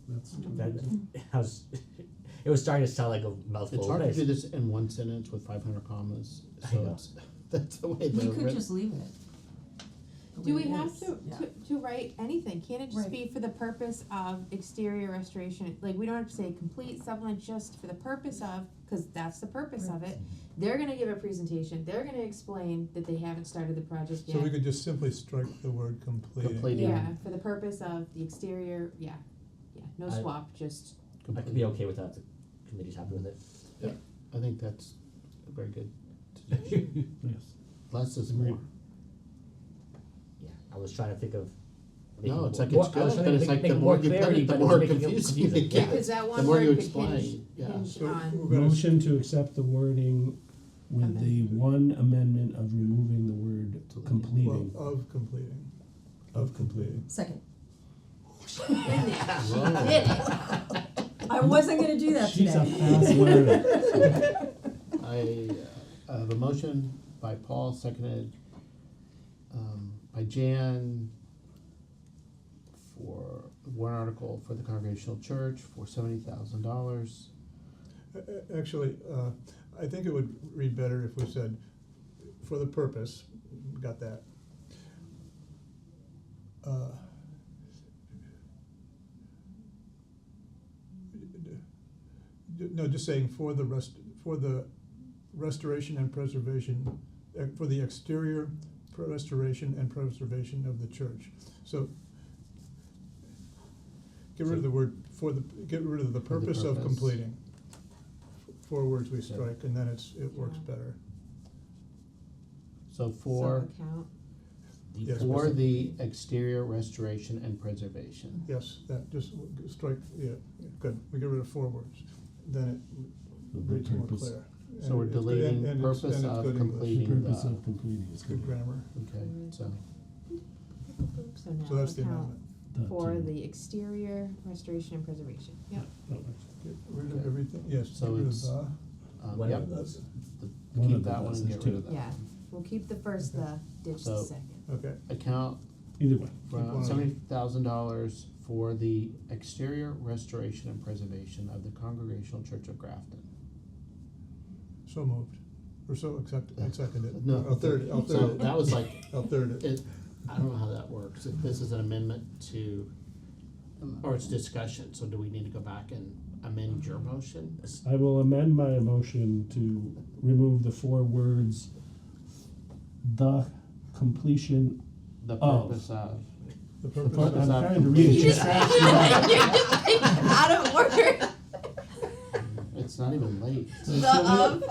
That's That, I was, it was starting to sound like a mouthful. It's hard but to do this in one sentence with 500 commas, I so know. it's, that's the way You the could writ- just leave it. the Do way we it have is. to, Yeah. to write anything? Can't it just Right. be for the purpose of exterior restoration? Like, we don't have to say complete supplement, just for the purpose of, cause that's the purpose of it. They're gonna give a presentation, they're gonna explain that they haven't started the project yet. so we could just simply strike the word completing. Completing. Yeah, for the purpose of the exterior, yeah, no I- swap, just, I could be okay with that, the committee's happy with it. I think that's a very good suggestion. Yes. Less is Agreed. more. Yeah, I was trying to think of. No, it's like more- it's I was good, trying but to it's like make the more more you put clarity, it, the but it was more making it confusing it confusing. gets. because that The one more you word could explain, hinge, yeah. hinge So on, we're gonna. Motion to accept the wording with the Amendment. one amendment of removing the word completing, Well, of completing. of completing. Second. in there, Whoa. did it. I wasn't gonna do that She's a today. fast learner. I have a motion by Paul, seconded by Jan for one article for the Congregational Church for $70,000. Actually, I think it would read better if we said, for the purpose, got that. No, just saying for the restoration and preservation, for the exterior restoration and preservation of the church. So, get rid of the word get rid of the For the purpose of purpose. completing. 4 words we strike, and then it works Yeah. better. So for, Sub-account. Yes. for the exterior restoration and preservation. Yes, that, just strike, yeah, good, we get rid of 4 words, then it The reads more purpose. clear. So we're And it's good- deleting and it's- purpose and it's of good English. The completing purpose the, of completing is Good good. grammar, okay, so, So now so that's the account amendment. for the exterior restoration and preservation, yep. That works. Get rid of Okay. everything, yes, So get rid of it's- One yep, of those. One keep of that the one and buses get rid too. of that. Yeah, we'll keep the first, the ditch the So- second. Okay, Account Either way. one. $70,000 for the exterior restoration and preservation of the Congregational Church of Grafton. so moved, or so seconded. No, I'll third so it. that was like, I'll third it. I don't know how that works, if this is an amendment to, or it's discussion, so do we need to go back and amend your motion? I will amend my motion to remove the 4 words, the completion The Of. purpose of, The the purpose purpose of, of trying to read it. You just, out of order, it's not even late. the of,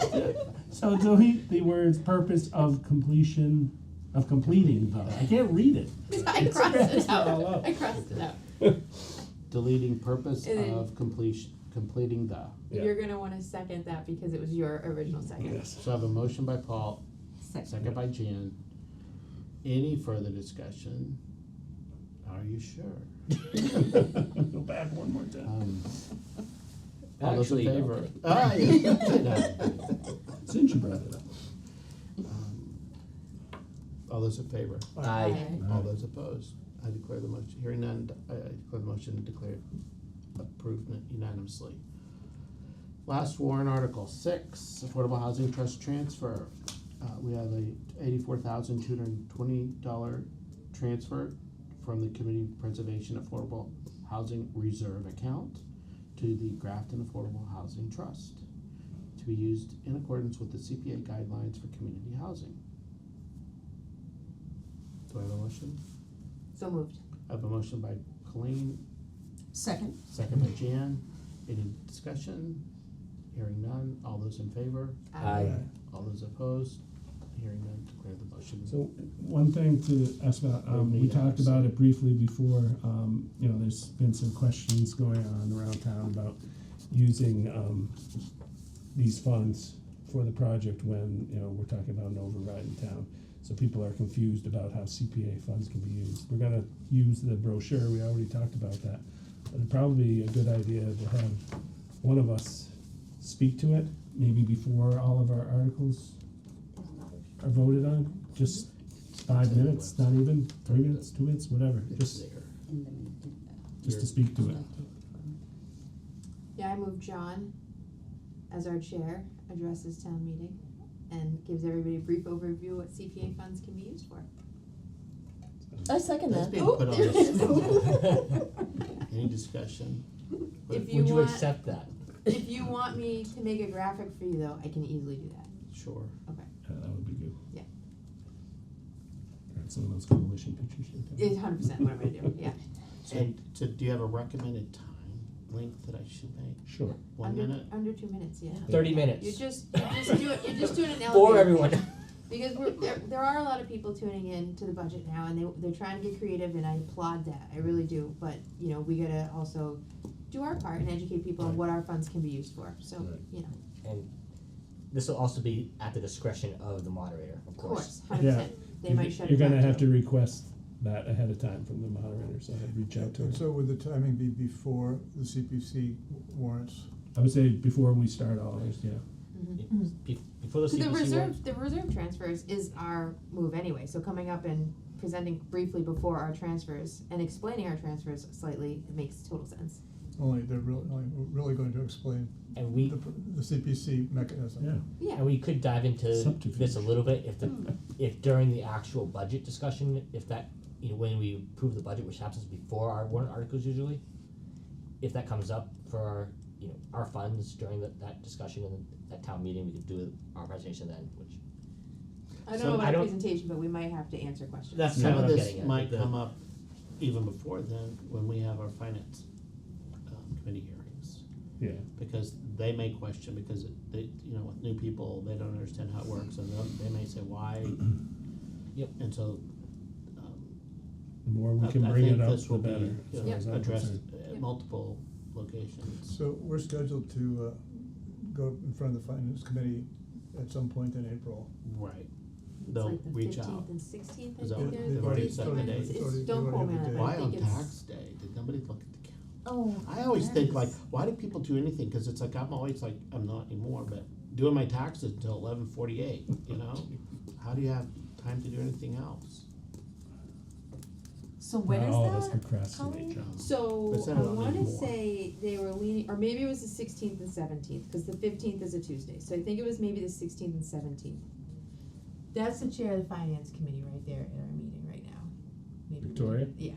So delete the words purpose of completion, of completing the, I can't read it. I crossed it all out, up. I crossed it out. Deleting purpose And then- of completing the. Yeah. You're gonna wanna second that because it was your original second. Yes. So I have a motion by Paul, Second. second by Jan. Any further discussion? Are you sure? Go back one more time. All those in Actually, no, favor? kidding. Ah, yeah. Since you brought it up. All those in favor? Aye. All those opposed? I declare the motion, hearing none, I declare the motion declared approved unanimously. Last warrant article 6, Affordable Housing Trust transfer. We have a $84,220 transfer from the Community Preservation Affordable Housing Reserve Account to the Grafton Affordable Housing Trust to be used in accordance with the CPA guidelines for community housing. Do I have a motion? So moved. I have a motion by Colleen, Second. second by Jan. Any discussion? Hearing none. All those in favor? Aye. All those opposed? Hearing none, declare the motion. So one thing to ask about, we Need talked access. about it briefly before, you know, there's been some questions going on around town about using, these funds for the project when, you know, we're talking about an override in town. So people are confused about how CPA funds can be used. We're gonna use the brochure, we already talked about that. But it'd probably be a good idea to have one of us speak to it, maybe before all of our articles are voted on, just 5 minutes, not even 3 minutes, 2 minutes, whatever, It's just there. to speak to it. Yeah, I move John as our chair addresses town meeting and gives everybody a brief overview what CPA funds can be used for. I second That's that. being Oh, put on there it is. the Any discussion? If you Would you want- accept that? If you want me to make a graphic for you though, I can easily do that. Sure. Okay. That would be good. Yeah. Got some of those coalition pictures. you can- It's 100% what I'm gonna do, yeah. And so do you have a recommended time length that I should make? Sure. 1 minute? Under 2 minutes, yeah. 30 minutes. You just do it, you're just doing an elevator. For everyone. Because there are a lot of people tuning in to the budget now, and they're trying to get creative, and I applaud that, I really do. But, you know, we gotta also do our part and educate people on what our funds can be used for, so, Right. you know, And this will also be at the discretion of the moderator, of of course. course, 100%. They might shut it You're down gonna have too. to request that ahead of time from the moderator, so I'd reach out to And her. so would the timing be before the CPC warrants? I would say before we start all ours, yeah. Mhm. Before the So the CPC warrant, reserve transfers is our move anyway, so coming up and presenting briefly before our transfers and explaining our transfers slightly, it makes total sense. Only really going to explain and we, the CPC mechanism. Yeah. Yeah. and we could dive into Subterfuge. this a little bit if during the actual budget discussion, if that, you know, when we approve the budget, which happens before our warrant articles usually, if that comes up for our, you know, our funds during that discussion and that town meeting, we could do our presentation then, which, I don't So know I about a don't- presentation, but we might have to answer questions. That's Yeah. some what of I'm this getting at, might the- come up even before then, when we have our finance committee hearings. Yeah. Because they may question, because they, you know, with new people, they don't understand how it works, and they may say, why? Yep. And so, The more we I can I bring think it up, this the will be, better, you as know, far as I'm addressed concerned. at Yep. multiple locations. So we're scheduled to go in front of the finance committee at some point in April. Right. It's They'll like the reach 15th out. and 16th, I Is that think what- there's they've the already dates set the behind it. dates? It's, Already- don't they quote already me on have it, the but I Why on think it's. tax day? Did nobody look at the calendar? Oh. I always think yes. like, why do people do anything? Cause it's like, I'm always like, I'm not anymore, but doing my taxes until 11:48, you know? How do you have time to do anything else? So when Not is all of us that? procrastinate, Colleen? John. So, They said I it on wanna anymore. say they were leaning, or maybe it was the 16th and 17th, cause the 15th is a Tuesday, so I think it was maybe the 16th and 17th. That's the chair of the finance committee right there at our meeting right now. Maybe we Victoria? can- Yeah,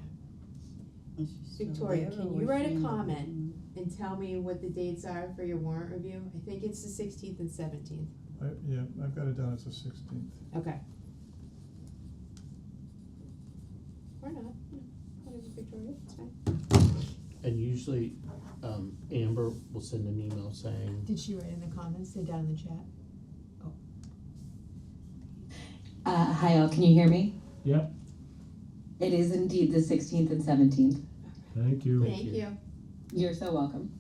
Is she still Victoria, there, can or you was write she a in the- comment and tell me what the dates are for your warrant review? I think it's the 16th and 17th. Yeah, I've got it down as the 16th. Okay. Or not, you know, whatever, Victoria, it's fine. And usually, Amber will send an email saying, Did she write in the comments, they're down in the chat? Hi all, can you hear me? Yep, It is indeed the 16th and 17th. thank you. Thank you. You're so welcome.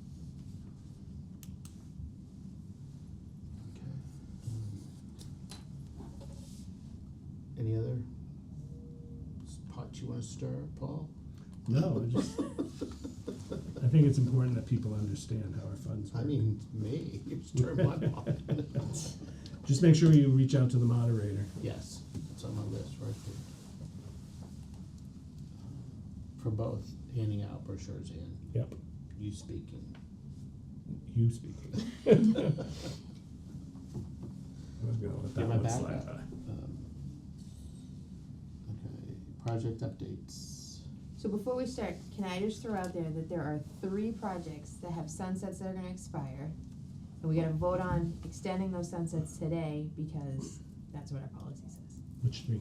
any other pots you wanna stir, Paul? No, I think it's important that people understand how our funds work. I mean, me, you stir my pot. Just make sure you reach out to the moderator. Yes, it's on my list right there. For both handing out brochures and Yep, you speaking. you speaking. I was gonna let Get that my one back slide up. by. Okay, project updates. So before we start, can I just throw out there that there are 3 projects that have sunsets that are gonna expire? And we gotta vote on extending those sunsets today because that's what our policy says. Which 3?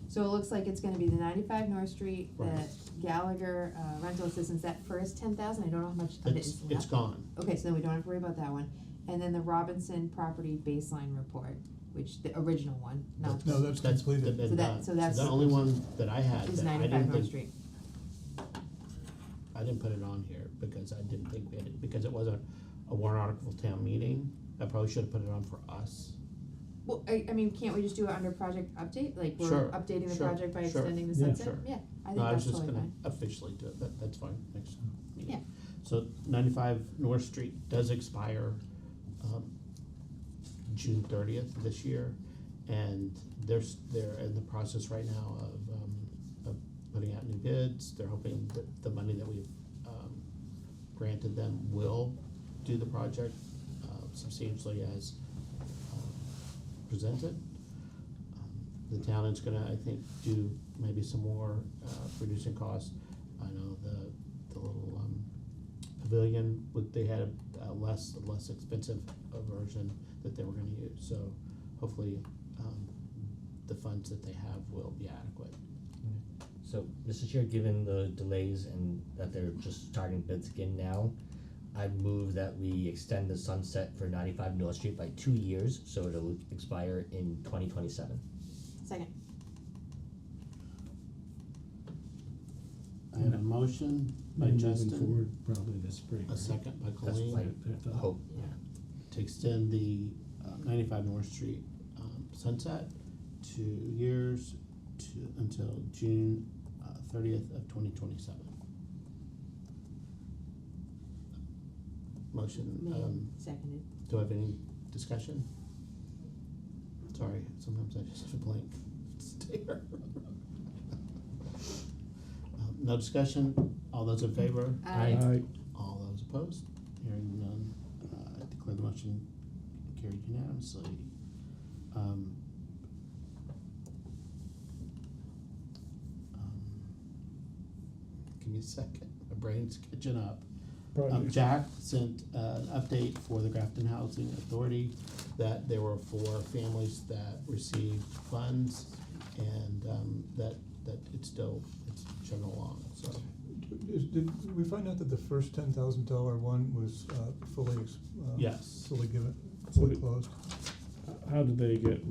So it looks like it's gonna be the 95 North Street, the Right. Gallagher, rental assistance, that first 10,000, I don't know how much of it is left. It's gone. Okay, so then we don't have to worry about that one. And then the Robinson property baseline report, which, the original one, not No, that's completed. been So that- done. so that's- The only one that I had is that I 95 didn't North think, Street. I didn't put it on here because I didn't think we had it, because it wasn't a warrant article for town meeting. I probably should have put it on for us. Well, I mean, can't we just do it under project update, like we're Sure, updating the sure, project by sure. extending the Yeah, sunset? sure. Yeah, I think No, I was that's just totally gonna fine. officially do it, that's fine, next meeting. Yeah. So 95 North Street does expire, June 30th this year. And they're in the process right now of putting out new bids. They're hoping that the money that we've, granted them will do the project, substantially as, presented. The town is gonna, I think, do maybe some more, reducing costs. I know the little, pavilion, they had a less expensive version that they were gonna use, so hopefully, the funds that they have will be adequate. So, Mr. Chair, given the delays and that they're just starting bids again now, I move that we extend the sunset for 95 North Street by 2 years, so it'll expire in 2027. Second. I have a motion by Moving Justin, forward probably this spring. a right? second by That's Colleen, my I thought- hope. to extend the 95 North Street sunset 2 years until June 30th of 2027. Motion, Made, seconded. do I have any discussion? Sorry, sometimes I just have a blank stare. No discussion, all those in favor? Aye. All those opposed? Hearing none, I declare the motion carried unanimously. Give me a second, my brain's catching up. Project. Jack sent an update for the Grafton Housing Authority that there were 4 families that received funds and that it's chugging along, so. Did we find out that the first $10,000 one was fully, Yes. fully given, So fully it- closed? How did they get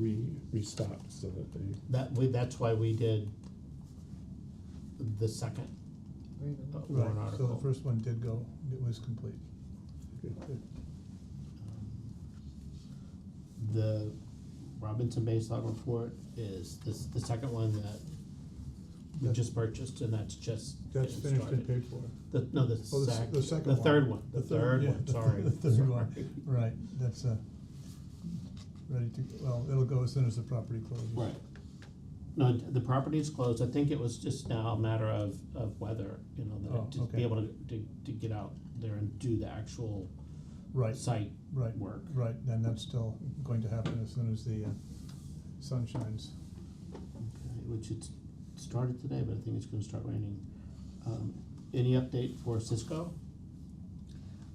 restocked so that they? That's why we did the second Right, warrant so article. the first one did go, it was complete. Good. The Robinson baseline report is the second one that we That- just purchased, and that's just That's getting finished and started. paid for. No, the Oh, the second, second the one. third one, the third yeah, one, sorry. The third one, Sorry. right, that's, ready to, well, it'll go as soon as the property closes. Right. No, the property is closed, I think it was just now a matter of weather, Oh, to okay. be able to get out there and do the actual Right, site right, work. right, and that's still going to happen as soon as the sun shines. Okay, which it's started today, but I think it's gonna start raining. Any update for Cisco?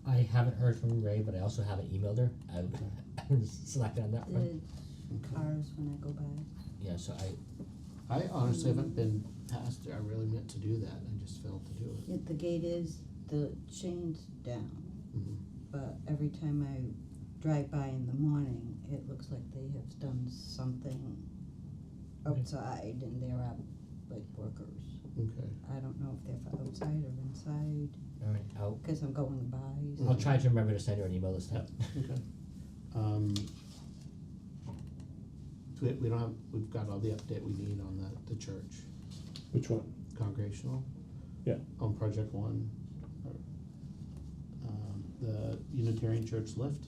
I haven't heard from Ray, but I also haven't emailed her. I'm slacking on that front. The cars when I go by. Yeah, so I honestly haven't been past there, I really meant to do that, I just failed to do it. The gate is, the chain's down, Mhm. but every time I drive by in the morning, it looks like they have done something outside and there are like workers. Okay, I don't know if they're for outside or inside, alright, I'll cause I'm going by. so- I'll try to remember to send her an email this time. okay. We don't have, we've got all the update we need on the church, Which one? congregational. Yeah. On project 1. The Unitarian Church lift.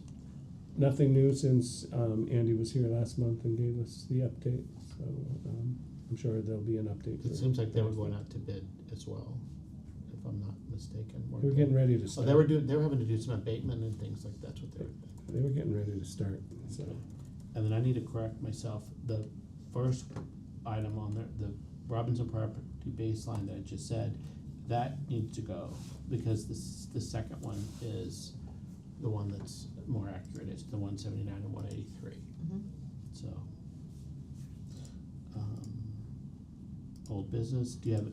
Nothing new since Andy was here last month and gave us the update, so I'm sure there'll be an update. It for- seems like they were going out to bid as well, if I'm not mistaken. weren't They were they? getting ready to Oh, start. they were having to do some abatement and things like that's what they were. They were getting ready to start, so. And then I need to correct myself, the first item on there, the Robinson property baseline that I just said that needs to go, because the second one is the one that's more accurate, it's the 179 and 183. Mhm. So, old business, do you have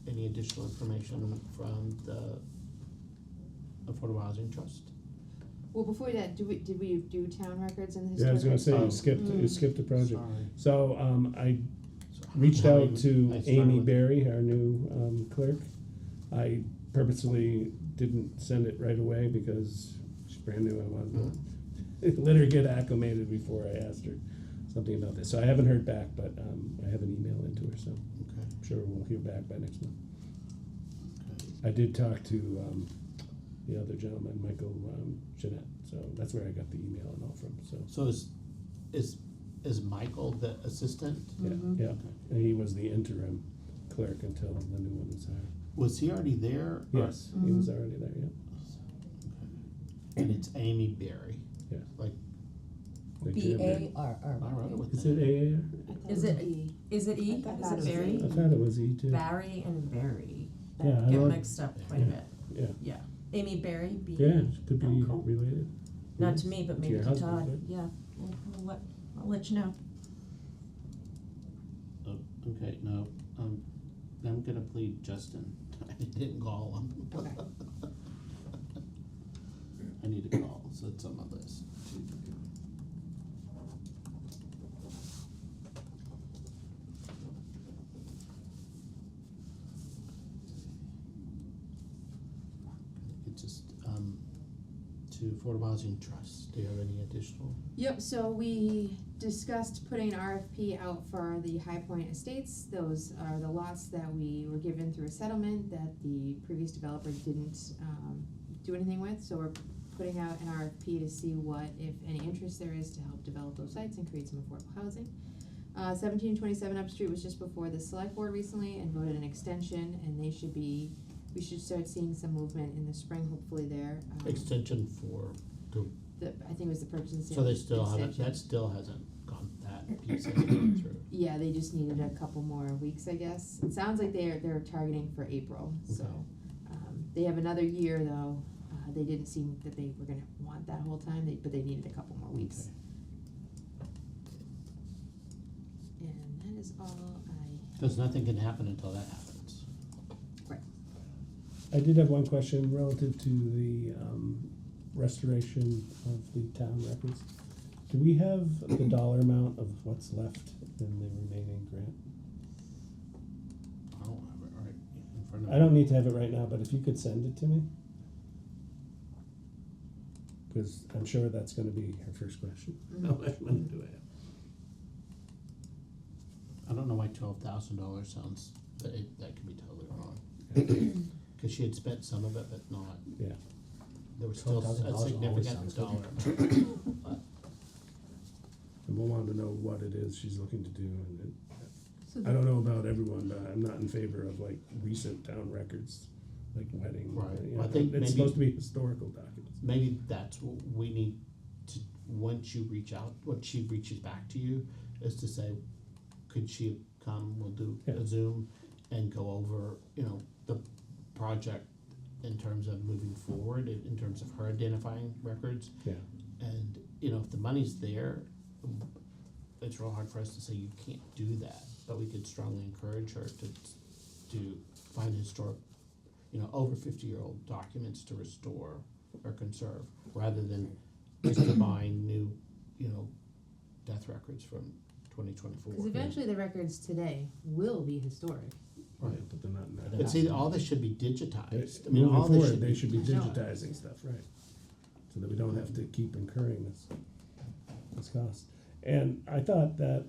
any additional information from the Affordable Housing Trust? Well, before that, did we do town records and Yeah, I was gonna say, Oh. you skipped the project. Sorry. So, I So reached how out many- to I started Amy with- Berry, our new clerk. I purposely didn't send it right away because she's brand new. I wanted to let her get acclimated before I asked her something about this. So I haven't heard back, but I have an email into her, so Okay. I'm sure we'll hear back by next month. Okay. I did talk to the other gentleman, Michael Jeanette, so that's where I got the email and all from. So Is Michael the assistant? yeah, Mhm. yeah, Okay. and he was the interim clerk until the new one was hired. Was he already there? or- Yes, he was already there. Yeah. Okay. And it's Amy Berry. Yeah. Like, Like B Jim A Berry. R I R. wrote it with Is that. it AAR? Is it- Is it E? I thought Is that it was Barry? E. I thought it was E too. Barry and Barry. Yeah, I Get don't- mixed up quite a bit. Yeah, Yeah. Amy Barry, B. yeah, could be Oh, cool. related. Not to me, but To maybe your to husband, Todd. right? Yeah. I'll let you know. Oh, okay, no, I'm gonna plead Justin. I didn't call him. Okay. I need to call, so it's on my list. It's just, to Affordable Housing Trust, do you have any additional? Yep, so we discussed putting an RFP out for the High Point Estates. Those are the lots that we were given through a settlement that the previous developer didn't, do anything with. So we're putting out an RFP to see what, if any interest there is to help develop those sites and create some affordable housing. 1727 Up Street was just before the select board recently and voted an extension, and we should start seeing some movement in the spring, hopefully there. Extension for, to, I think it was the purchase and sale. so they still haven't, extension. that still hasn't gone, that piece hasn't gone through. Yeah, they just needed a couple more weeks, I guess. It sounds like they're targeting for April, so, Okay. they have another year though. They didn't seem that they were gonna want that whole time, but they needed a couple more weeks. And that is all Cause nothing can happen until that happens. I did have one question relative to the restoration of the town records. Do we have the dollar amount of what's left in the remaining grant? I don't have it right in front of me. I don't need to have it right now, but if you could send it to me. Cause I'm sure that's gonna be her first question. How much money do I have? I don't know why $12,000 sounds, that could be totally wrong. Cause she had spent some of it, but not, Yeah, there was still $12,000 a always significant sounds good. dollar amount. But and we'll want to know what it is she's looking to do, and I. I don't know about everyone, but I'm not in favor of like recent town records, like wedding. Right. you Well, I know, think it's maybe- supposed to be historical documents. maybe that's what we need to, once you reach out, when she reaches back to you, is to say, could she come, we'll do Yeah. a Zoom and go over, the project in terms of moving forward, in terms of her identifying records. Yeah. And, if the money's there, it's real hard for us to say you can't do that, but we could strongly encourage her to find historic, over 50-year-old documents to restore or conserve, rather than just to buying new, death records from 2024. Cause eventually the records today will be historic. Right. But they're not in that. But see, all this should be digitized. I mean, Moving all this forward, should they be. should be I know. digitizing stuff, right? So that we don't have to keep incurring this cost. And I thought that,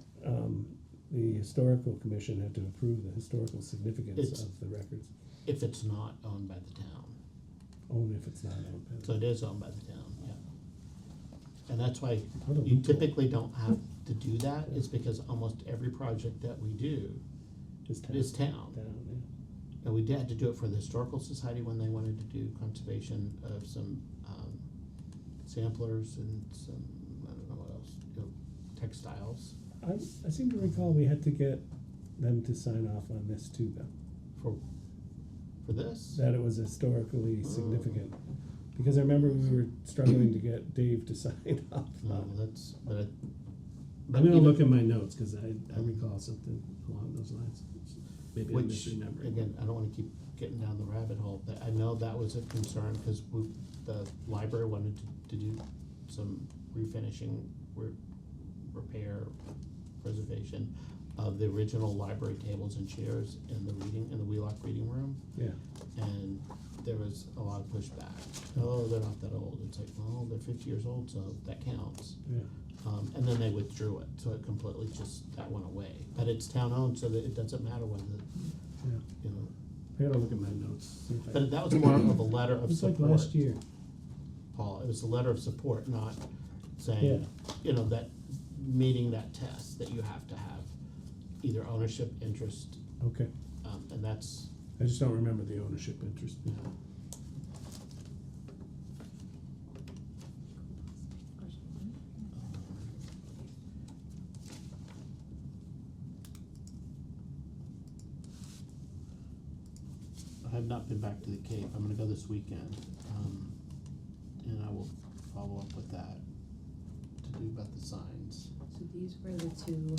the historical commission had to approve the historical significance It's- of the records, If it's not owned by the town. only if it's not owned by the- So it is owned by the town, yeah. And that's why What a you loophole. typically don't have to do that, is because almost every project that we do It's town. is town. Town, yeah. And we had to do it for the Historical Society when they wanted to do conservation of some, samplers and some, I don't know what else, textiles I seem to recall we had to get them to sign off on this too, though. for For this? that it was historically significant. Because I remember we were struggling to get Dave to sign off No, on it. that's, but I'm but gonna even- look at my notes, cause I recall something along those lines. Maybe I'm Which, misremembering. again, I don't wanna keep getting down the rabbit hole, but I know that was a concern, cause the library wanted to do some refinishing, repair, preservation of the original library tables and chairs in the Wheelock Reading Room, Yeah, and there was a lot of pushback. Oh, they're not that old. It's like, well, they're 50 years old, so that counts. yeah. And then they withdrew it, so it completely that went away. But it's town-owned, so that it doesn't matter whether, Yeah. you know. I gotta look at my notes, see if I. But that was more of a letter It of was like support, last year. Paul. It was a letter of support, not saying, Yeah. you know, that meeting that test, that you have to have either ownership, interest, Okay, and that's, I just don't remember the ownership interest. you know. I have not been back to the Cape. I'm gonna go this weekend, and I will follow up with that to do about the signs. So these were the two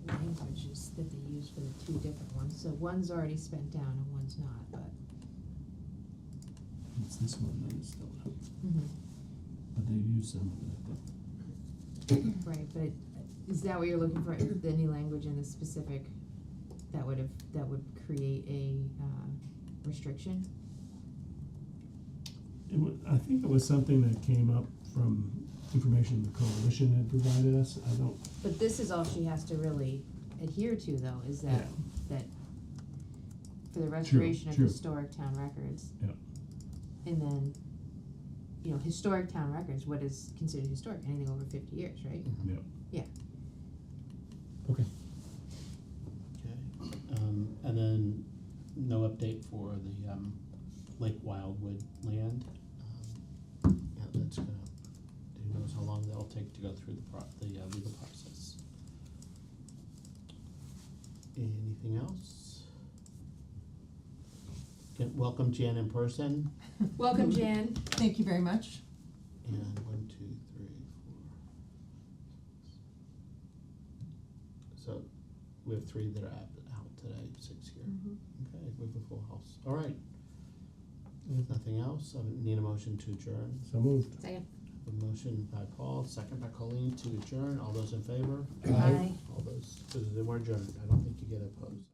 languages that they used for the two different ones, so one's already spent down and one's not, but. It's this one that is still up, Mhm. but they use some of it. Right, but is that what you're looking for, any language in the specific that would create a, restriction? I think it was something that came up from information the coalition had provided us, I don't, But this is all she has to really adhere to though, is that, that for the restoration of true. historic town records. Yeah. And then, you know, historic town records, what is considered historic, anything over 50 years, right? yeah. Yeah. Okay. Okay, and then no update for the, Lake Wildwood land. Yeah, that's gonna, who knows how long that'll take to go through the legal process. Anything else? Welcome Jan in person, Welcome, Jan. Thank you very much. and 1, 2, 3, 4. So, we have 3 that are out today, 6 here. Okay, we have a full house. All right. If nothing else, I need a motion to adjourn. So moved. Second. A motion by Paul, second by Colleen to adjourn. All those in favor? Aye. All those, we're adjourned. I don't think you get opposed.